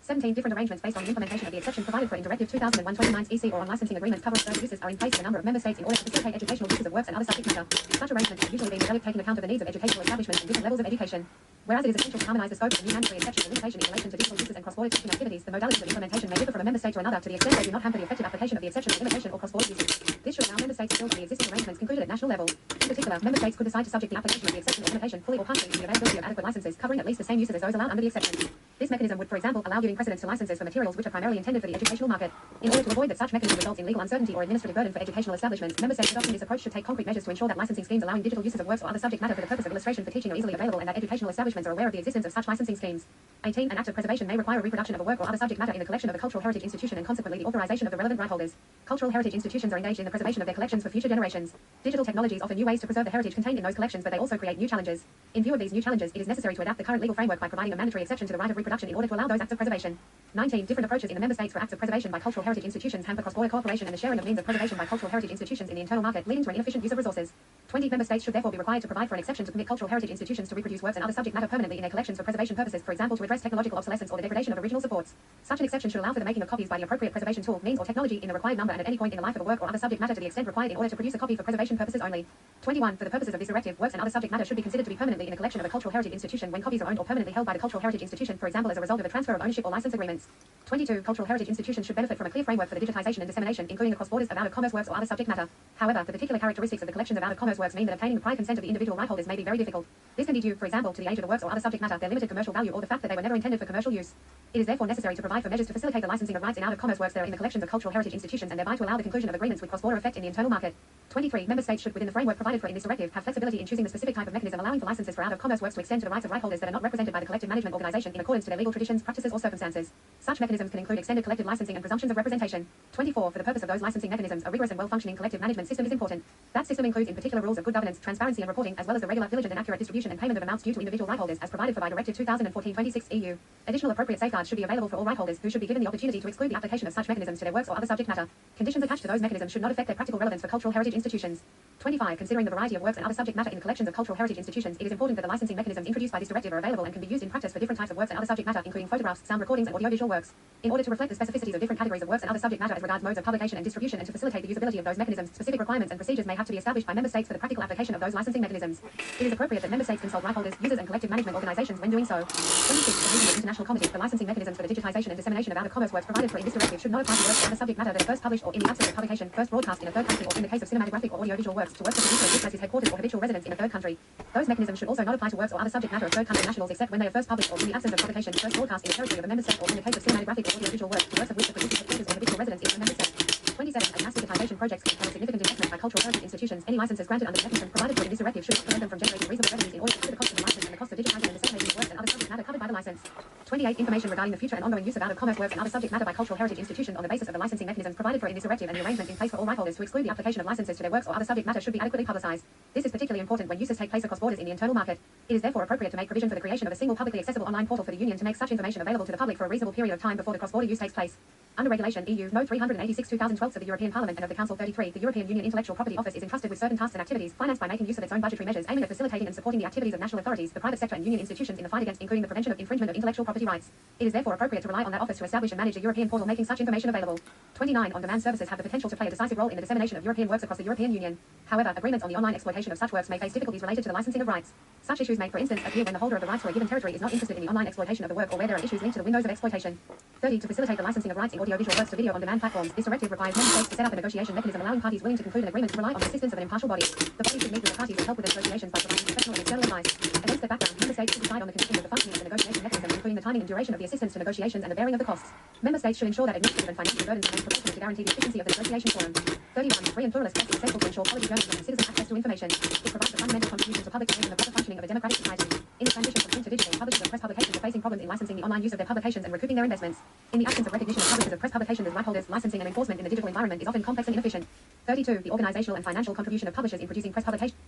17 different arrangements based on the implementation of the exception provided for in Directive 2001/29/EC or on licensing agreements covering those uses are in place in a number of member states in order to facilitate educational uses of works and other subject matter. Such arrangements have usually been developed taking account of the needs of educational establishments and different levels of education. Whereas it is essential to harmonise the scope of the new mandatory exception or limitation in relation to digital uses and cross-border teaching activities, the modalities of implementation may differ from a member state to another to the extent they do not hamper the effective application of the exception or limitation or cross-border uses. This should allow member states to build on the existing arrangements concluded at national level. In particular, member states could decide to subject the application of the exception or limitation fully or partially to the availability of adequate licenses covering at least the same uses as those allowed under the exception. This mechanism would, for example, allow giving precedence to licenses for materials which are primarily intended for the educational market. In order to avoid that such mechanism results in legal uncertainty or administrative burden for educational establishments, member states adopting this approach should take concrete measures to ensure that licensing schemes allowing digital uses of works or other subject matter for the purpose of illustration for teaching are easily available and that educational establishments are aware of the existence of such licensing schemes. 18. An act of preservation may require a reproduction of a work or other subject matter in the collection of a cultural heritage institution and consequently the authorization of the relevant right holders. Cultural heritage institutions are engaged in the preservation of their collections for future generations. Digital technologies offer new ways to preserve the heritage contained in those collections, but they also create new challenges. In view of these new challenges, it is necessary to adapt the current legal framework by providing a mandatory exception to the right of reproduction in order to allow those acts of preservation. 19. Different approaches in the member states for acts of preservation by cultural heritage institutions hamper cross-border cooperation and the sharing of means of preservation by cultural heritage institutions in the internal market, leading to an inefficient use of resources. 20. Member states should therefore be required to provide for an exception to permit cultural heritage institutions to reproduce works and other subject matter permanently in their collections for preservation purposes, for example to address technological obsolescence or the degradation of original supports. Such an exception should allow for the making of copies by the appropriate preservation tool, means or technology in the required number and at any point in the life of a work or other subject matter to the extent required in order to produce a copy for preservation purposes only. 21. For the purposes of this directive, works and other subject matter should be considered to be permanently in the collection of a cultural heritage institution when copies are owned or permanently held by the cultural heritage institution, for example as a result of a transfer of ownership or license agreements. 22. Cultural heritage institutions should benefit from a clear framework for the digitization and dissemination, including the cross-borders of out-of-commerce works or other subject matter. However, the particular characteristics of the collections of out-of-commerce works mean that obtaining the prior consent of the individual right holders may be very difficult. This can be due, for example, to the age of the works or other subject matter, their limited commercial value, or the fact that they were never intended for commercial use. It is therefore necessary to provide for measures to facilitate the licensing of rights in out-of-commerce works that are in the collections of cultural heritage institutions and thereby to allow the conclusion of agreements with cross-border effect in the internal market. 23. Member states should, within the framework provided for in this directive, have flexibility in choosing the specific type of mechanism allowing for licenses for out-of-commerce works to extend to the rights of right holders that are not represented by the collective management organization in accordance to their legal traditions, practices, or circumstances. Such mechanisms can include extended collective licensing and presumptions of representation. 24. For the purpose of those licensing mechanisms, a rigorous and well-functioning collective management system is important. That system includes in particular rules of good governance, transparency and reporting, as well as the regular, diligent and accurate distribution and payment of amounts due to individual right holders as provided for by Directive 2014/26/EU. Additional appropriate safeguards should be available for all right holders who should be given the opportunity to exclude the application of such mechanisms to their works or other subject matter. Conditions attached to those mechanisms should not affect their practical relevance for cultural heritage institutions. 25. Considering the variety of works and other subject matter in the collections of cultural heritage institutions, it is important that the licensing mechanisms introduced by this directive are available and can be used in practice for different types of works and other subject matter, including photographs, sound recordings, and audiovisual works. In order to reflect the specificities of different categories of works and other subject matter as regards modes of publication and distribution and to facilitate the usability of those mechanisms, specific requirements and procedures may have to be established by member states for the practical application of those licensing mechanisms. It is appropriate that member states consult right holders, users, and collective management organizations when doing so. 26. The Regional International Committee for licensing mechanisms for the digitization and dissemination of out-of-commerce works provided for in this directive should not apply to works or other subject matter that are first published or in the absence of publication, first broadcast in a third country or in the case of cinematographic or audiovisual works to works of producer which has his headquarters or habitual residence in a third country. Those mechanisms should also not apply to works or other subject matter of third country nationals except when they are first published or in the absence of publication, first broadcast in the territory of a member state or in the case of cinematographic or audiovisual works to works of which the producer's headquarters or habitual residence is in a member state. 27. As mass digitization projects can entail significant investment by cultural heritage institutions, any licenses granted under the mechanism provided for in this directive should not prevent them from generating reasonable revenues in order to cover the cost of the license and the cost of digitizing and disseminating the works and other subject matter covered by the license. 28. Information regarding the future and ongoing use of out-of-commerce works and other subject matter by cultural heritage institutions on the basis of the licensing mechanisms provided for in this directive and the arrangements in place for all right holders to exclude the application of licenses to their works or other subject matter should be adequately publicized. This is particularly important when uses take place across borders in the internal market. It is therefore appropriate to make provision for the creation of a single publicly accessible online portal for the Union to make such information available to the public for a reasonable period of time before the cross-border use takes place. Under Regulation EU No 386/2012 of the European Parliament and of the Council 33, the European Union Intellectual Property Office is entrusted with certain tasks and activities financed by making use of its own budgetary measures aiming at facilitating and supporting the activities of national authorities, the private sector and union institutions in the fight against, including the prevention of infringement of intellectual property rights. It is therefore appropriate to rely on that office to establish and manage the European portal making such information available. 29. On-demand services have the potential to play a decisive role in the dissemination of European works across the European Union. However, agreements on the online exploitation of such works may face difficulties related to the licensing of rights. Such issues may, for instance, appear when the holder of the rights to a given territory is not interested in the online exploitation of the work or where there are issues linked to the windows of exploitation. 30. To facilitate the licensing of rights in audiovisual works to video on-demand platforms, this directive requires member states to set up a negotiation mechanism allowing parties willing to conclude an agreement to rely on the assistance of an impartial body. The body should meet with the parties and help with the negotiations by providing professional and external advice. Against that background, member states should decide on the conditions of the functioning of the negotiation mechanism, including the timing and duration of the assistance to negotiations and the bearing of the costs. Member states should ensure that administrative and financial burdens remain proportionate to guarantee the efficiency of the negotiation forum. 31. Free and pluralist press is essential to ensure quality journalism and citizen access to information. It provides a fundamental contribution to public debate and the proper functioning functioning of a democratic society. In the transition from print to digital, publishers of press publications are facing problems in licensing the online use of their publications and recouping their investments. In the absence of recognition of publishers of press publications as right holders, licensing and enforcement in the digital environment is often complex and inefficient. 32. The organizational and financial contribution of publishers in producing press publications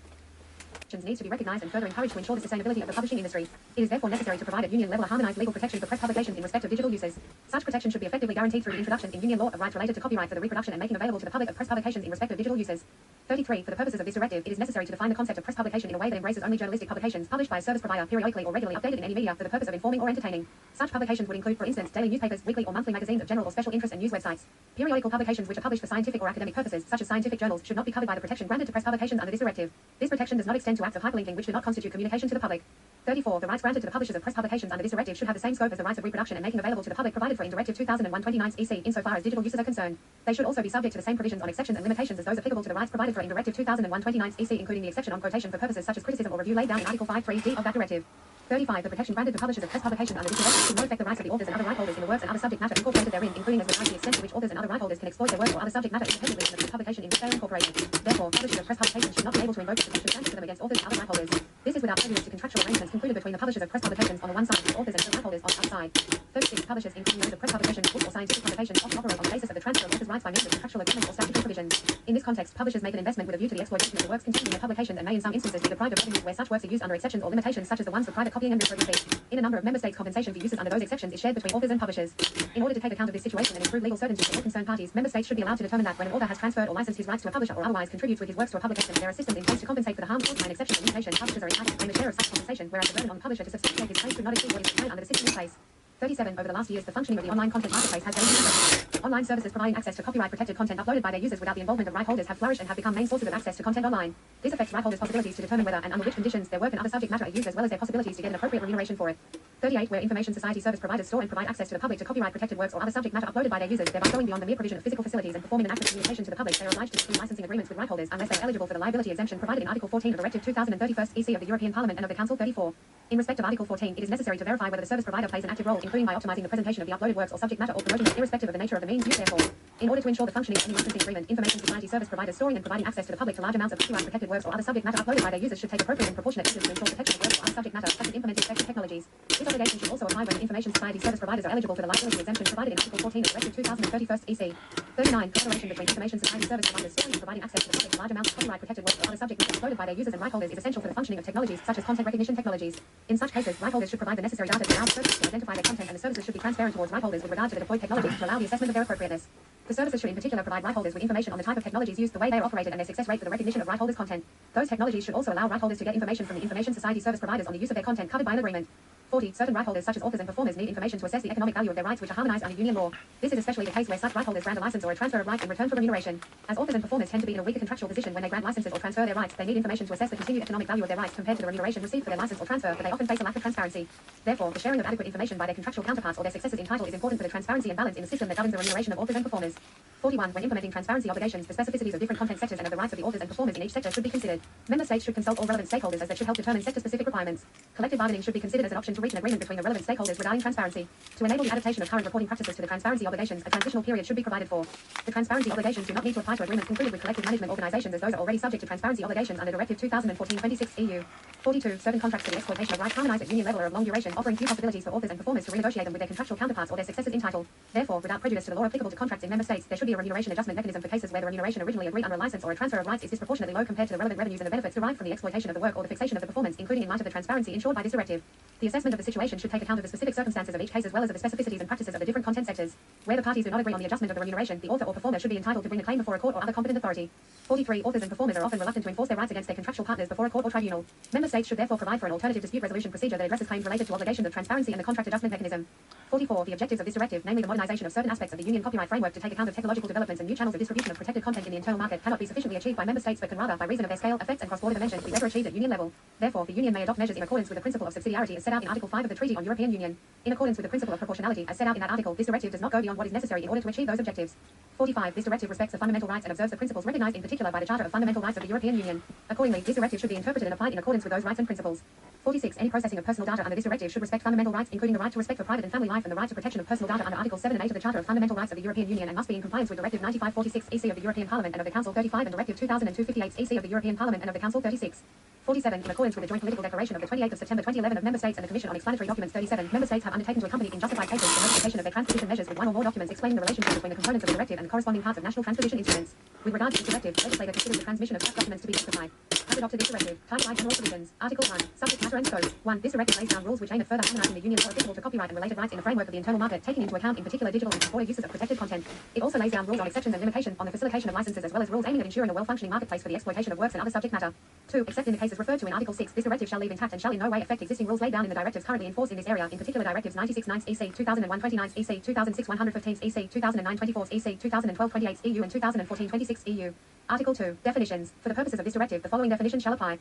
needs to be recognized and further encouraged to ensure the sustainability of the publishing industry. It is therefore necessary to provide at union level a harmonized legal protection for press publications in respect of digital uses. Such protection should be effectively guaranteed through the introduction in union law of rights related to copyright for the reproduction and making available to the public of press publications in respect of digital uses. 33. For the purposes of this directive, it is necessary to define the concept of press publication in a way that embraces only journalistic publications published by a service provider periodically or regularly updated in any media for the purpose of informing or entertaining. Such publications would include, for instance, daily newspapers, weekly or monthly magazines of general or special interest and news websites. Periodical publications which are published for scientific or academic purposes, such as scientific journals, should not be covered by the protection granted to press publications under this directive. This protection does not extend to acts of hyperlinking which do not constitute communication to the public. 34. The rights granted to the publishers of press publications under this directive should have the same scope as the rights of reproduction and making available to the public provided for in Directive 2001/29 EC insofar as digital uses are concerned. They should also be subject to the same provisions on exceptions and limitations as those applicable to the rights provided for in Directive 2001/29 EC, including the exception on quotation for purposes such as criticism or review laid down in Article 5.3d of that directive. 35. The protection granted to publishers of press publications under this directive should not affect the rights of the authors and other right holders in the works and other subject matter incorporated therein, including as regards the extent to which authors and other right holders can exploit their works or other subject matter independently from the publication in which they are incorporated. Therefore, publishers of press publications should not be able to invoke the protection granted to them against authors and other right holders. This is without prejudice to contractual arrangements concluded between the publishers of press publications on the one side and the authors and other right holders on the other side. 36. Publishers, including those of press publications, books or scientific publications, often operate on the basis of the transfer of authors' rights by means of contractual agreements or statutory provisions. In this context, publishers make an investment with a view to the exploitation of the works contained in their publications and may in some instances be deprived of revenue where such works are used under exceptions or limitations such as the ones for private copying and reprography. In a number of member states, compensation for uses under those exceptions is shared between authors and publishers. In order to take account of this situation and improve legal certainty for all concerned parties, member states should be allowed to determine that when an author has transferred or licensed his rights to a publisher or otherwise contributes with his works to a publication, there are systems in place to compensate for the harm caused by an exception or limitation. Publishers are entitled to claim a share of such compensation, whereas the burden on the publisher to substantiate his claim should not exceed what is required under the system in place. 37. Over the last years, the functioning of the online content marketplace has gained. Online services providing access to copyright-protected content uploaded by their users without the involvement of right holders have flourished and have become main sources of access to content online. This affects right holders' possibilities to determine whether and under which conditions their work and other subject matter are used, as well as their possibilities to get an appropriate remuneration for it. 38. Where information society service providers store and provide access to the public to copyright-protected works or other subject matter uploaded by their users, thereby going beyond the mere provision of physical facilities and performing an act of communication to the public, they are obliged to conclude licensing agreements with right holders unless they are eligible for the liability exemption provided in Article 14 of Directive 2031 EC of the European Parliament and of the Council 34. In respect of Article 14, it is necessary to verify whether the service provider plays an active role, including by optimizing the presentation of the uploaded works or subject matter or promoting it irrespective of the nature of the means used therefore. In order to ensure the functioning of any licensing agreement, information society service providers storing and providing access to the public to large amounts of copyright-protected works or other subject matter uploaded by their users should take appropriate and proportionate measures to ensure protection of works or other subject matter, such as implementing effective technologies. This obligation should also apply when information society service providers are eligible for the liability exemption provided in Article 14 of Directive 2031 EC. 39. Collaboration between information society service providers storing and providing access to the public to large amounts of copyright-protected works or other subject matter uploaded by their users and right holders is essential for the functioning of technologies such as content recognition technologies. In such cases, right holders should provide the necessary data to allow services to identify their content, and the services should be transparent towards right holders with regard to the deployed technologies to allow the assessment of their appropriateness. The services should in particular provide right holders with information on the type of technologies used, the way they are operated, and their success rate for the recognition of right holders' content. Those technologies should also allow right holders to get information from the information society service providers on the use of their content covered by an agreement. 40. Certain right holders such as authors and performers need information to assess the economic value of their rights, which are harmonized under union law. This is especially the case where such right holders grant a license or a transfer of rights in return for remuneration. As authors and performers tend to be in a weaker contractual position when they grant licenses or transfer their rights, they need information to assess the continued economic value of their rights compared to the remuneration received for their license or transfer, but they often face a lack of transparency. Therefore, the sharing of adequate information by their contractual counterparts or their successors in title is important for the transparency and balance in the system that governs the remuneration of authors and performers. 41. When implementing transparency obligations, the specificities of different content sectors and of the rights of the authors and performers in each sector should be considered. Member states should consult all relevant stakeholders as they should help determine sector-specific requirements. Collective bargaining should be considered as an option to reach an agreement between the relevant stakeholders regarding transparency. To enable the adaptation of current reporting practices to the transparency obligations, a transitional period should be provided for. The transparency obligations do not need to apply to agreements concluded with collective management organizations, as those are already subject to transparency obligations under Directive 2014/26 EU. 42. Certain contracts for the exploitation of rights harmonized at union level are of long duration, offering few possibilities for authors and performers to renegotiate them with their contractual counterparts or their successors in title. Therefore, without prejudice to the law applicable to contracts in member states, there should be a remuneration adjustment mechanism for cases where the remuneration originally agreed under a license or a transfer of rights is disproportionately low compared to the relevant revenues and the benefits derived from the exploitation of the work or the fixation of the performance, including in light of the transparency ensured by this directive. The assessment of the situation should take account of the specific circumstances of each case as well as of the specificities and practices of the different content sectors. Where the parties do not agree on the adjustment of the remuneration, the author or performer should be entitled to bring a claim before a court or other competent authority. 43. Authors and performers are often reluctant to enforce their rights against their contractual partners before a court or tribunal. Member states should therefore provide for an alternative dispute resolution procedure that addresses claims related to obligations of transparency and the contract adjustment mechanism. 44. The objectives of this directive, namely the modernization of certain aspects of the union copyright framework to take account of technological developments and new channels of distribution of protected content in the internal market, cannot be sufficiently achieved by member states but can rather, by reason of their scale, effects and cross-border dimension, be better achieved at union level. Therefore, the union may adopt measures in accordance with the principle of subsidiarity as set out in Article 5 of the Treaty on European Union. In accordance with the principle of proportionality as set out in that article, this directive does not go beyond what is necessary in order to achieve those objectives. 45. This directive respects the fundamental rights and observes the principles recognized in particular by the Charter of Fundamental Rights of the European Union. Accordingly, this directive should be interpreted and applied in accordance with those rights and principles. 46. Any processing of personal data under this directive should respect fundamental rights, including the right to respect for private and family life and the right to protection of personal data under Articles 7 and 8 of the Charter of Fundamental Rights of the European Union, and must be in compliance with Directive 95/46 EC of the European Parliament and of the Council 35 and Directive 2002/58 EC of the European Parliament and of the Council 36. 47. In accordance with the Joint Political Declaration of the 28th of September 2011 of Member States and the Commission on Explanatory Documents 37, Member States have undertaken to accompany in justified cases the notification of their transposition measures with one or more documents explaining the relationship between the components of the directive and the corresponding parts of national transposition instruments. With regard to this directive, the legislator considers the transmission of such documents to be justified. As adopted this directive, Title General Provisions, Article 1, Subject Matter and Scope. 1. This directive lays down rules which aim at further harmonizing the Union law applicable to copyright and related rights in the framework of the internal market, taking into account in particular digital and cross-border uses of protected content. It also lays down rules on exceptions and limitations on the facilitation of licenses as well as rules aiming at ensuring a well-functioning marketplace for the exploitation of works and other subject matter. 2. Except in the cases referred to in Article 6, this directive shall leave intact and shall in no way affect existing rules laid down in the directives currently in force in this area, in particular Directives 96/9 EC, 2001/29 EC, 2006/115 EC, 2009/24 EC, 2012/28 EU and 2014/26 EU. Article 2. Definitions. For the purposes of this directive, the following definitions shall apply.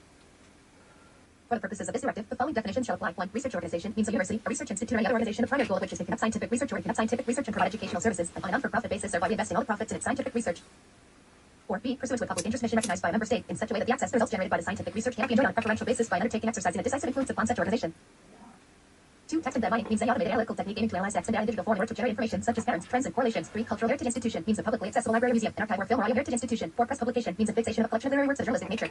For the purposes of this directive, the following definitions shall apply. 1. Research organization means a university, a research institute, or any other organization, the primary goal of which is to conduct scientific research or conduct scientific research and provide educational services on a non-for-profit basis or by investing all the profits in its scientific research. 4. B. Pursuant to a public interest mission recognized by a member state in such a way that the access to results generated by the scientific research cannot be enjoyed on a preferential basis by an undertaking exercising a decisive influence upon such organization. 2. Text and data mining means any automated analytical technique aiming to analyze text and data in digital form in order to generate information such as patterns, trends, and correlations. 3. Cultural heritage institution means a publicly accessible library, museum, an archive, or film or audio heritage institution. 4. Press publication means a fixation of a collection of literary works of journalistic nature,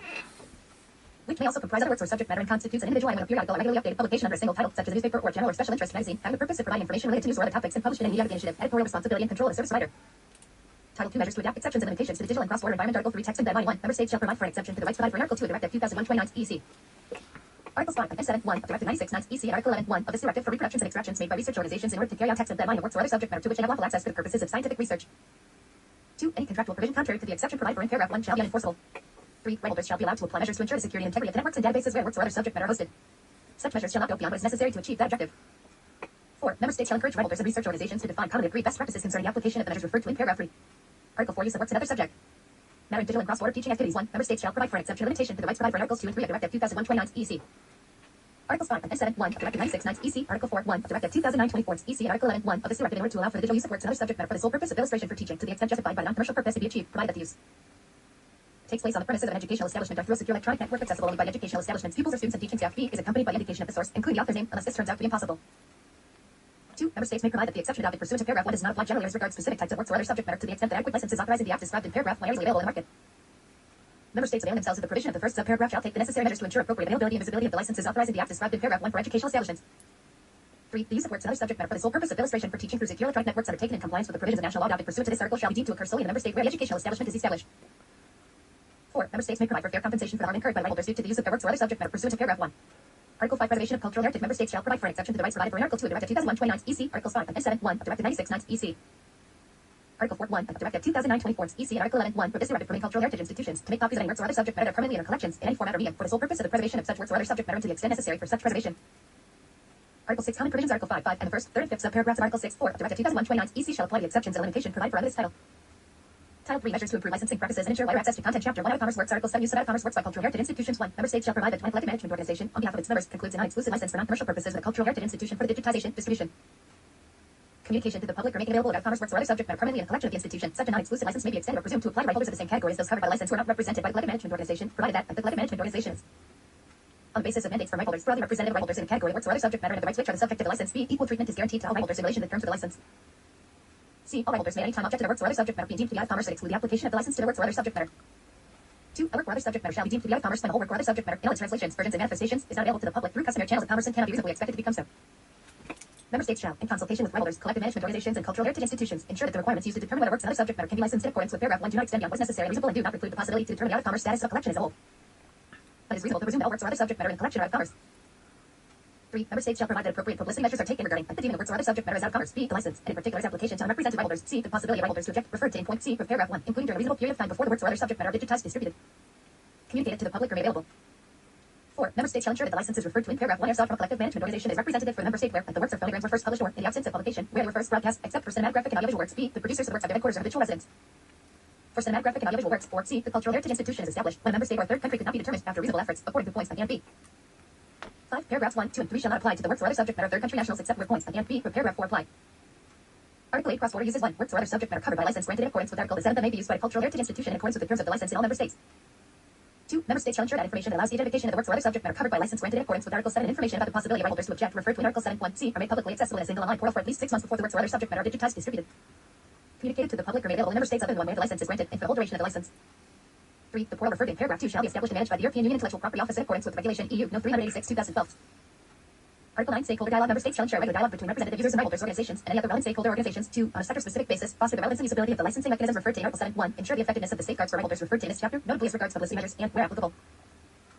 which may also comprise other works or subject matter and constitutes an individual item of periodical or regularly updated publication under a single title, such as a newspaper or general or special interest magazine, having the purpose of providing information related to news or other topics and published in a media initiative. Editorial responsibility and control of the service provider. Title 2. Measures to adapt exceptions and limitations to the digital and cross-border environment. Article 3. Text and data mining. 1. Member states shall provide for an exception to the rights provided for in Article 2 of Directive 2001/29 EC. Articles 5 and 7, 1 of Directive 96/9 EC and Article 11, 1 of this directive for reproductions and extractions made by research organizations in order to carry out text and data mining of works or other subject matter to which they have lawful access for the purposes of scientific research. 2. Any contractual provision contrary to the exception provided for in paragraph 1 shall be unenforceable. 3. Right holders shall be allowed to apply measures to ensure the security and integrity of the networks and databases where works or other subject matter are hosted. Such measures shall not go beyond what is necessary to achieve that objective. 4. Member states shall encourage right holders and research organizations to define commonly agreed best practices concerning the application of the measures referred to in paragraph 3. Article 4. Use of works and other subject matter in digital and cross-border teaching activities. 1. Member states shall provide for an exception or limitation to the rights provided for in Articles 2 and 3 of Directive 2001/29 EC. Articles 5 and 7, 1 of Directive 96/9 EC, Article 4, 1 of Directive 2009/24 EC, and Article 11, 1 of this directive in order to allow for the digital use of works and other subject matter for the sole purpose of illustration for teaching to the extent justified by non-commercial purpose to be achieved, provided that the use takes place on the premises of an educational establishment or through a secure electronic network accessible only by educational establishments, pupils or students and teaching staff. B is accompanied by indication of the source, including the author's name, unless this turns out to be impossible. 2. Member states may provide that the exception adopted pursuant to paragraph 1 does not apply generally as regards specific types of works or other subject matter to the extent that adequate licenses authorized in the act described in paragraph 1 are easily available in the market. Member states availing themselves of the provision of the first subparagraph shall take the necessary measures to ensure appropriate availability and visibility of the licenses authorized in the act described in paragraph 1 for educational establishments. 3. The use of works and other subject matter for the sole purpose of illustration for teaching through secure electronic networks undertaken in compliance with the provisions of national law adopted pursuant to this article shall be deemed to occur solely in the member state where the educational establishment is established. 4. Member states may provide for fair compensation for the harm incurred by right holders due to the use of their works or other subject matter pursuant to paragraph 1. Article 5. Preservation of cultural heritage. Member states shall provide for an exception to the rights provided for in Article 2 of Directive 2001/29 EC, Articles 5 and 7, 1 of Directive 96/9 EC. Article 4, 1 of Directive 2009/24 EC and Article 11, 1 for this directive permitting cultural heritage institutions to make copies of any works or other subject matter permanently in their collections in any format or medium for the sole purpose of the preservation of such works or other subject matter and to the extent necessary for such preservation. Article 6. Common provisions. Article 5, 5 and the first, third, and fifth subparagraphs of Article 6, 4 of Directive 2001/29 EC shall apply the exceptions and limitation provided for under this title. Title 3. Measures to improve licensing practices and ensure wider access to content. Chapter 1. Out-of-commerce works. Article 7. Use of out-of-commerce works by cultural heritage institutions. 1. Member states shall provide that one collective management organization, on behalf of its members, concludes a non-exclusive license for non-commercial purposes with a cultural heritage institution for the digitization, distribution, communication to the public, or making available of out-of-commerce works or other subject matter permanently in a collection of the institution. Such a non-exclusive license may be extended or presumed to apply to right holders of the same category as those covered by the license who are not represented by the collective management organization, provided that the collective management organization is, on the basis of mandates from right holders, broadly represented right holders in a category of works or other subject matter and of the rights which are the subject of the license. B. Equal treatment is guaranteed to all right holders in relation to the terms of the license. C. All right holders may at any time object to the works or other subject matter being deemed to be out-of-commerce and exclude the application of the license to the works or other subject matter. 2. A work or other subject matter shall be deemed to be out-of-commerce when the whole work or other subject matter, in all its translations, versions, and manifestations, is not available to the public through customary channels of commerce and cannot be reasonably expected to become so. Member states shall, in consultation with right holders, collective management organizations, and cultural heritage institutions, ensure that the requirements used to determine whether works and other subject matter can be licensed in accordance with paragraph 1 do not extend beyond what is necessary and reasonable and do not preclude the possibility to determine the out-of-commerce status of a collection as a whole. But it is reasonable to presume that all works or other subject matter in the collection are out-of-commerce. 3. Member states shall provide that appropriate publicity measures are taken regarding the deeming of works or other subject matter as out-of-commerce. B. The license, and in particular its application to unrepresented right holders. C. The possibility of right holders to object referred to in point C of paragraph 1, including during a reasonable period of time before the works or other subject matter are digitized, distributed, communicated to the public, or made available. 4. Member states shall ensure that the licenses referred to in paragraph 1 are sought from a collective management organization is representative for the member state where the works or phonograms were first published or, in the absence of publication, where they were first broadcast, except for cinematographic and audiovisual works. B. The producers of the works have their headquarters or habitual residence. For cinematographic and audiovisual works. 4. C. The cultural heritage institution is established when a member state or a third country could not be determined after reasonable efforts, according to points on the B. 5. Paragraphs 1, 2, and 3 shall not apply to the works or other subject matter of third country nationals except where points on the B. Where paragraph 4 apply. Article 8. Cross-border uses 1. Works or other subject matter covered by license granted in accordance with Article 7 that may be used by a cultural heritage institution in accordance with the terms of the license in all member states. 2. Member states shall ensure that information that allows the identification of the works or other subject matter covered by license granted in accordance with Article 7 and information about the possibility of right holders to object referred to in Article 7.1c are made publicly accessible in a single online portal for at least 6 months before the works or other subject matter are digitized, distributed, communicated to the public, or made available in member states other than one where the license is granted and for the whole duration of the license. 3. The portal referred in paragraph 2 shall be established and managed by the European Union Intellectual Property Office in accordance with Regulation EU No 386/2012. Article 9. Stakeholder dialogue. Member states shall ensure regular dialogue between representative users and right holders organizations and any other relevant stakeholder organizations. 2. On a sector-specific basis, foster the relevance and usability of the licensing mechanisms referred to in Article 7. 1. Ensure the effectiveness of the safeguards for right holders referred to in this chapter, notably as regards publicity measures and, where applicable,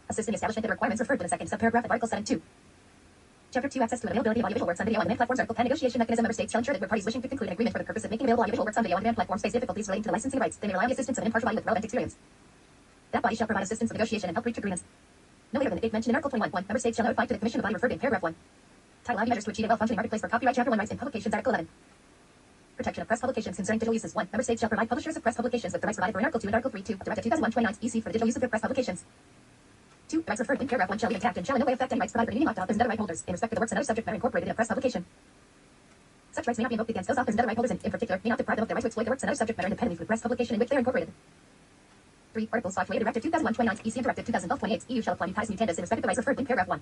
assist in the establishment of the requirements referred to in the second subparagraph of Article 7. 2. Chapter 2. Access to and availability of audiovisual works on video on demand platforms. Article 10. Negotiation mechanism. Member states shall ensure that where parties wishing to conclude an agreement for the purpose of making available audiovisual works on video on demand platforms face difficulties relating to the licensing rights, they may rely on the assistance of an impartial body with relevant experience. That body shall provide assistance in negotiation and help reach agreements. No later than the date mentioned in Article 21. 1. Member states shall notify to the Commission of the body referred in paragraph 1. Title IV measures to achieve a well-functioning marketplace for copyright. Chapter 1. Rights in publications. Article 11. Protection of press publications concerning digital uses. 1. Member states shall provide publishers of press publications with the rights provided for in Article 2 and Article 3. 2. Directive 2001/29 EC for the digital use of their press publications. 2. The rights referred in paragraph 1 shall be intact and shall in no way affect any rights provided for any authors and other right holders in respect of the works and other subject matter incorporated in a press publication. Such rights may not be invoked against those authors and other right holders and, in particular, may not deprive them of their right to exploit the works and other subject matter independently from the press publication in which they are incorporated. 3. Articles 5 to 8 of Directive 2001/29 EC and Directive 2012/28 EU shall apply mutatis mutandis in respect of the rights referred in paragraph 1.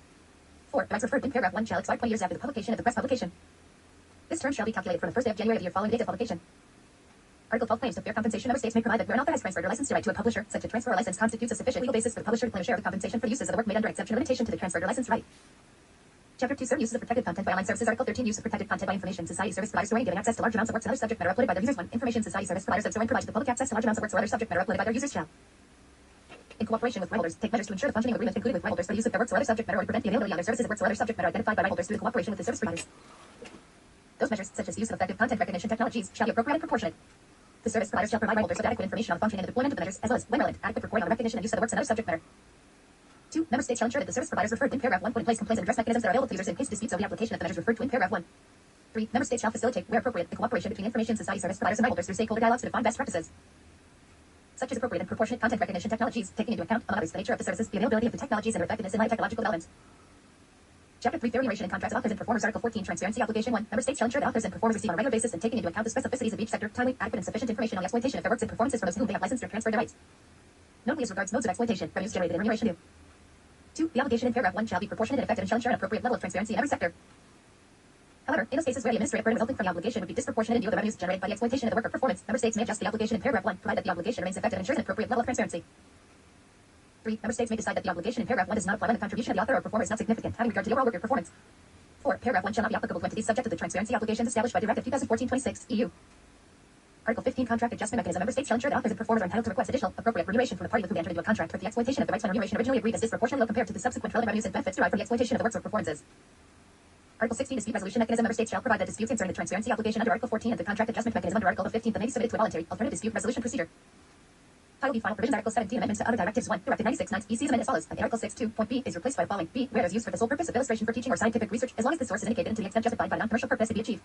4. The rights referred in paragraph 1 shall expire 20 years after the publication of the press publication. This term shall be calculated from the first day of January of the year following the date of publication. Article 12. Claims to fair compensation. Member states may provide that where an author has transferred or licensed a right to a publisher, such a transfer or license constitutes a sufficient legal basis for the publisher to claim a share of the compensation for the uses of the work made under exception or limitation to the transferred or licensed right. Chapter 2. Certain uses of protected content by online services. Article 13. Use of protected content by information society service providers storing giving access to large amounts of works and other subject matter uploaded by their users. 1. Information society service providers that store and provide to the public access to large amounts of works or other subject matter uploaded by their users shall, in cooperation with right holders, take measures to ensure the functioning of agreements concluded with right holders for the use of their works or other subject matter or to prevent the availability of other services of works or other subject matter identified by right holders through the cooperation with the service providers. Those measures, such as the use of effective content recognition technologies, shall be appropriate and proportionate. The service providers shall provide right holders with adequate information on the functioning and the deployment of the measures, as well as, when relevant, adequate reporting on the recognition and use of the works and other subject matter. 2. Member states shall ensure that the service providers referred in paragraph 1 put in place complaints and redress mechanisms that are available to users in case disputes over the application of the measures referred to in paragraph 1. 3. Member states shall facilitate, where appropriate, the cooperation between information society service providers and right holders through stakeholder dialogues to define best practices. Such as appropriate and proportionate content recognition technologies, taking into account, among others, the nature of the services, the availability of the technologies, and their effectiveness in light of technological developments. Chapter 3. Fair remuneration and contracts of authors and performers. Article 14. Transparency. Application 1. Member states shall ensure that authors and performers receive on a regular basis and taking into account the specificities of each sector, timely, adequate, and sufficient information on the exploitation of their works and performances from those to whom they have licensed or transferred their rights. Notably as regards modes of exploitation, revenues generated, and remuneration due. 2. The obligation in paragraph 1 shall be proportionate and effective and shall ensure an appropriate level of transparency in every sector. However, in those cases where the administrative burden resulting from the obligation would be disproportionate in view of the revenues generated by the exploitation of the work or performance, member states may adjust the obligation in paragraph 1, provided that the obligation remains effective and ensures an appropriate level of transparency. 3. Member states may decide that the obligation in paragraph 1 does not apply when the contribution of the author or performer is not significant, having regard to the overall work or performance. 4. Paragraph 1 shall not be applicable to entities subject to the transparency obligations established by Directive 2014/26 EU. Article 15. Contract adjustment mechanism. Member states shall ensure that authors and performers are entitled to request additional, appropriate remuneration from the party with whom they entered into a contract, but the exploitation of the rights when remuneration originally agreed is disproportionately low compared to the subsequent relevant revenues and benefits derived from the exploitation of the works or performances. Article 16. Dispute resolution mechanism. Member states shall provide that disputes concerning the transparency obligation under Article 14 and the contract adjustment mechanism under Article 15 may be submitted to a voluntary alternative dispute resolution procedure. Title B. Final provisions. Article 17. Amendments to other directives. 1. Directive 96/9 EC is amended as follows. And Article 6(2) is replaced by the following. B. Where it is used for the sole purpose of illustration for teaching or scientific research, as long as the source is indicated and to the extent justified by non-commercial purpose to be achieved.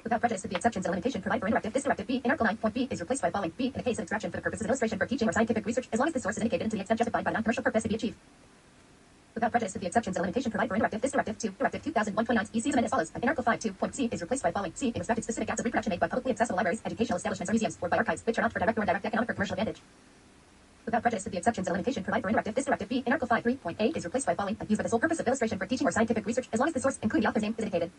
Without prejudice to the exceptions and limitation provided for in directive, this directive B in Article 9.b is replaced by the following. B. In a case of extraction for the purposes of illustration for teaching or scientific research, as long as the source is indicated and to the extent justified by non-commercial purpose to be achieved. Without prejudice to the exceptions and limitation provided for in directive, this directive 2, Directive 2001/29 EC is amended as follows. In Article 5(2)C is replaced by the following. C. In respect to specific acts of reproduction made by publicly accessible libraries, educational establishments, or museums, or by archives, which are not for direct or indirect economic or commercial advantage. Without prejudice to the exceptions and limitation provided for in directive, this directive B in Article 5(3)(a) is replaced by the following. Used for the sole purpose of illustration for teaching or scientific research, as long as the source, including the author's name, is indicated.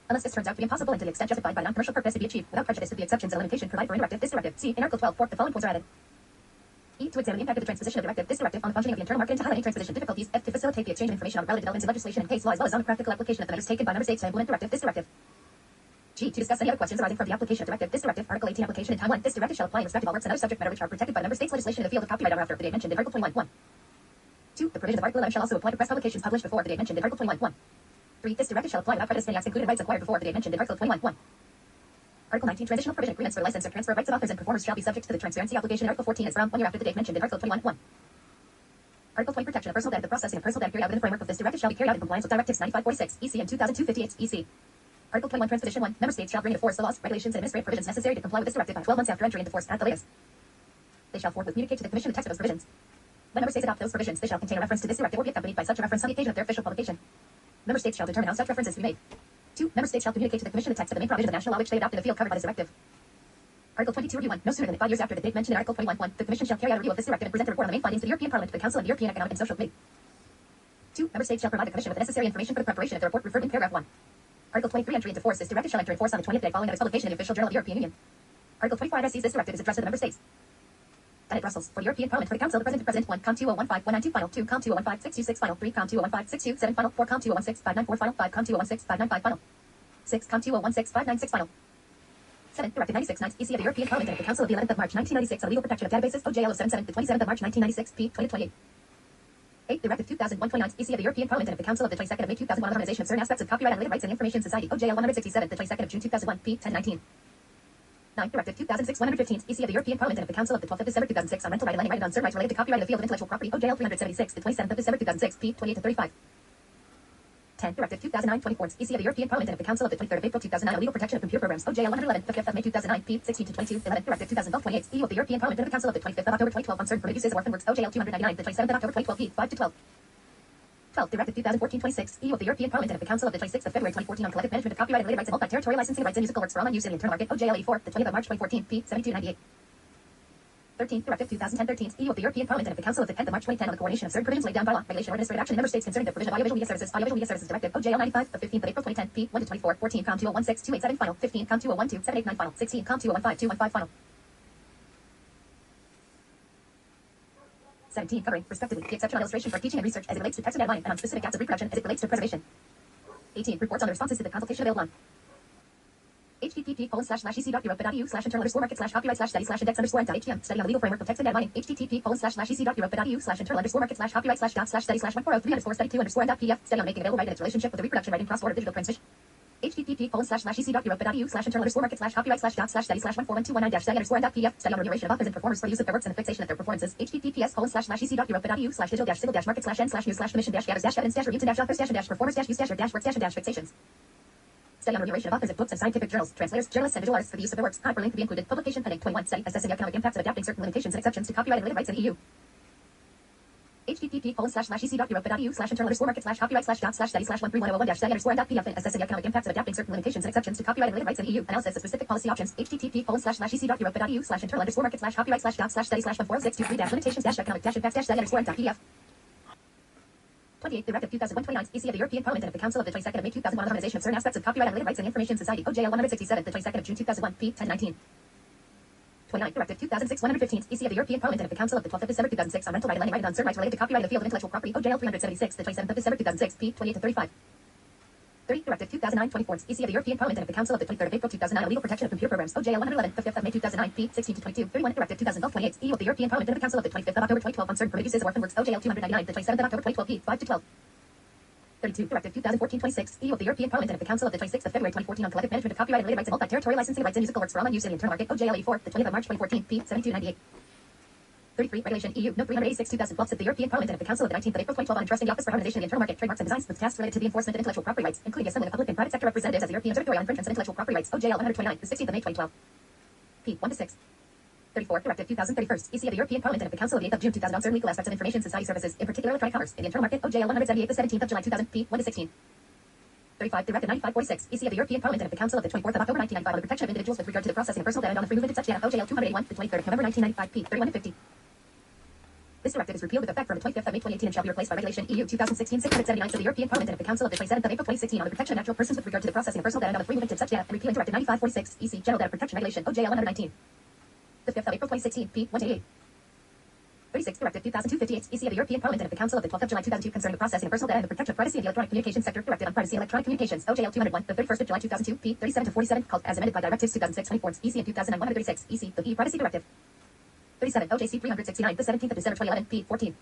Unless this turns out to be impossible and to the extent justified by non-commercial purpose to be achieved, without prejudice to the exceptions and limitation provided for in directive, this directive C in Article 12, the following points are added. E. To examine the impact of the transposition of directive, this directive on the functioning of the internal market and to highlight any transposition difficulties. F. To facilitate the exchange of information on relevant developments in legislation and case law, as well as on the practical application of the measures taken by member states to implement directive, this directive. G. To discuss any other questions arising from the application of directive, this directive. Article 18. Application in time 1. This directive shall apply in respect of all works and other subject matter which are protected by member states legislation in the field of copyright after the date mentioned in Article 21.1. 2. The provisions of Article 11 shall also apply to press publications published before the date mentioned in Article 21.1. 3. This directive shall apply without prejudice to any acts included rights acquired before the date mentioned in Article 21.1. Article 19. Transitional provision agreements for the license or transfer of rights of authors and performers shall be subject to the transparency obligation in Article 14 as from 1 year after the date mentioned in Article 21.1. Article 20. Protection of personal data. The processing of personal data carried out within the framework of this directive shall be carried out in compliance with Directives 95/46 EC and 2002/58 EC. Article 21. Transposition 1. Member states shall bring into force the laws, regulations, and administrative provisions necessary to comply with this directive by 12 months after entry into force at the latest. They shall forthwith communicate to the Commission the text of those provisions. When member states adopt those provisions, they shall contain a reference to this directive or be accompanied by such a reference on the occasion of their official publication. Member states shall determine how such reference is to be made. 2. Member states shall communicate to the Commission the text of the main provision of the national law which they adopt in the field covered by this directive. Article 22. Review 1. No sooner than 5 years after the date mentioned in Article 21.1, the Commission shall carry out a review of this directive and present a report on the main findings to the European Parliament, to the Council, and the European Economic and Social Committee. 2. Member states shall provide the Commission with the necessary information for the preparation of the report referred in paragraph 1. Article 23. Entry into force. This directive shall enter in force on the 20th day following its publication in the Official Journal of the European Union. Article 24. Addressees. This directive is addressed to the member states. Edit Brussels. For the European Parliament, for the Council, the President, 1, com 2015, 192 final, 2, com 2015, 626 final, 3, com 2015, 627 final, 4, com 2016, 594 final, 5, com 2016, 595 final, 6, com 2016, 596 final. 7. Directive 96 9 EC of the European Parliament and of the Council of the 11th of March 1996 on legal protection of databases OJL 077 the 27th of March 1996 p. 2028. 8. Directive 2001/29 EC of the European Parliament and of the Council of the 22nd of May 2001 on the harmonization of certain aspects of copyright and related rights in the information society OJL 167 the 22nd of June 2001 p. 1019. 9. Directive 2006/115 EC of the European Parliament and of the Council of the 12th of December 2006 on rental right and lending right and on certain rights related to copyright in the field of intellectual property OJL 376 the 27th of December 2006 p. 28 to 35. 10. Directive 2009/24 EC of the European Parliament and of the Council of the 23rd of April 2009 on legal protection of computer programs OJL 111 the 5th of May 2009 p. 16 to 22. 11. Directive 2012/28 EU of the European Parliament and of the Council of the 25th of October 2012 on certain permitted uses of orphan works OJL 299 the 27th of October 2012 p. 5 to 12. 12. Directive 2014/26 EU of the European Parliament and of the Council of the 26th of February 2014 on collective management of copyright and related rights and multi-territorial licensing rights and musical works for online use in the internal market OJL 84 the 20th of March 2014 p. 7298. 13. Directive 2010/13 EU of the European Parliament and of the Council of the 10th of March 2010 on the coordination of certain provisions laid down by law, regulation, or administrative action in member states concerning the provision of audiovisual media services Directive OJL 95 the 15th of April 2010 p. 1 to 24. 14. Com 2016 287 final. 15. Com 2012 789 final. 16. Com 2015 215 final. 17. Covering, respectively, the exceptional illustration for teaching and research as it relates to text and deadline and on specific acts of reproduction as it relates to preservation. 18. Reports on the responses to the consultation available on http://ec.europe.eu/internal_market/copyright/study/index_end.htm study on the legal framework of text and deadlining http://ec.europe.eu/internal_market/copyright/study/14032_study2_end.pdf study on making available right and its relationship with the reproduction right in cross-border digital transmission http://ec.europe.eu/internal_market/copyright/doc/study/1412119-study_end.pdf study on remuneration of authors and performers for the use of their works and the fixation of their performances https://ec.europe.eu/digital-single-market/n/news/commission-share-evidence-reviews-and-performers-use-of-their works study on remuneration of authors of books and scientific journals, translators, journalists, and visual artists for the use of their works. Hyperlink to be included. Publication heading 21. Study assessing the economic impacts of adapting certain limitations and exceptions to copyright and related rights in the EU. http://ec.europe.eu/internal_market/copyright/doc/study/13101-study_end.pdf assessing the economic impacts of adapting certain limitations and exceptions to copyright and related rights in the EU. Analysis of specific policy options. http://ec.europe.eu/internal_market/copyright/doc/study/14062 3-limitations-economic-impacts-study-end.pdf 28. Directive 2001/29 EC of the European Parliament and of the Council of the 22nd of May 2001 on the harmonization of certain aspects of copyright and related rights in the information society OJL 167 the 22nd of June 2001 p. 1019. 29. Directive 2006/115 EC of the European Parliament and of the Council of the 12th of December 2006 on rental right and lending right and on certain rights related to copyright in the field of intellectual property OJL 376 the 27th of December 2006 p. 28 to 35. 30. Directive 2009/24 EC of the European Parliament and of the Council of the 23rd of April 2009 on legal protection of computer programs OJL 111 the 5th of May 2009 p. 16 to 22. 31. Directive 2012/28 EU of the European Parliament and of the Council of the 25th of October 2012 on certain permitted uses of orphan works OJL 299 the 27th of October 2012 p. 5 to 12. 32. Directive 2014/26 EU of the European Parliament and of the Council of the 26th of February 2014 on collective management of copyright and related rights and multi-territorial licensing rights and musical works for online use in the internal market OJL 84 the 20th of March 2014 p. 7298. 33. Regulation EU No 386/2012 of the European Parliament and of the Council of the 19th of April 2012 on entrusting the Office for Harmonization of the Internal Market, Trademarks and Designs with tasks related to the enforcement of intellectual property rights, including assembling of public and private sector representatives as the European Observatory on infringements of intellectual property rights OJL 129 the 16th of May 2012 p. 1 to 6. 34. Directive 2031 EC of the European Parliament and of the Council of the 8th of June 2000 on certain legal aspects of information society services, in particular electronic commerce, in the internal market OJL 178 the 17th of July 2000 p. 1 to 16. 35. Directive 95/46 EC of the European Parliament and of the Council of the 24th of October 1995 on the protection of individuals with regard to the processing of personal data and on the free movement of such data OJL 281 the 23rd of November 1995 p. 31 to 50. This directive is repealed with effect from the 25th of May 2018 and shall be replaced by Regulation EU 2016/679 of the European Parliament and of the Council of the 27th of April 2016 on the protection of natural persons with regard to the processing of personal data and on the free movement of such data, and repealing Directive 95/46 EC General Data Protection Regulation OJL 119. The 5th of April 2016 p. 1 to 8. 36. Directive 2002/58 EC of the European Parliament and of the Council of the 12th of July 2002 concerning the processing of personal data and the protection of privacy in the electronic communications sector. Directive on privacy in electronic communications OJL 201 the 31st of July 2002 p. 37 to 47 called as amended by Directives 2006/24 EC and 2001/136 EC the E-Privacy Directive. 37. OJC 369 the 17th of December 2011 p. 14.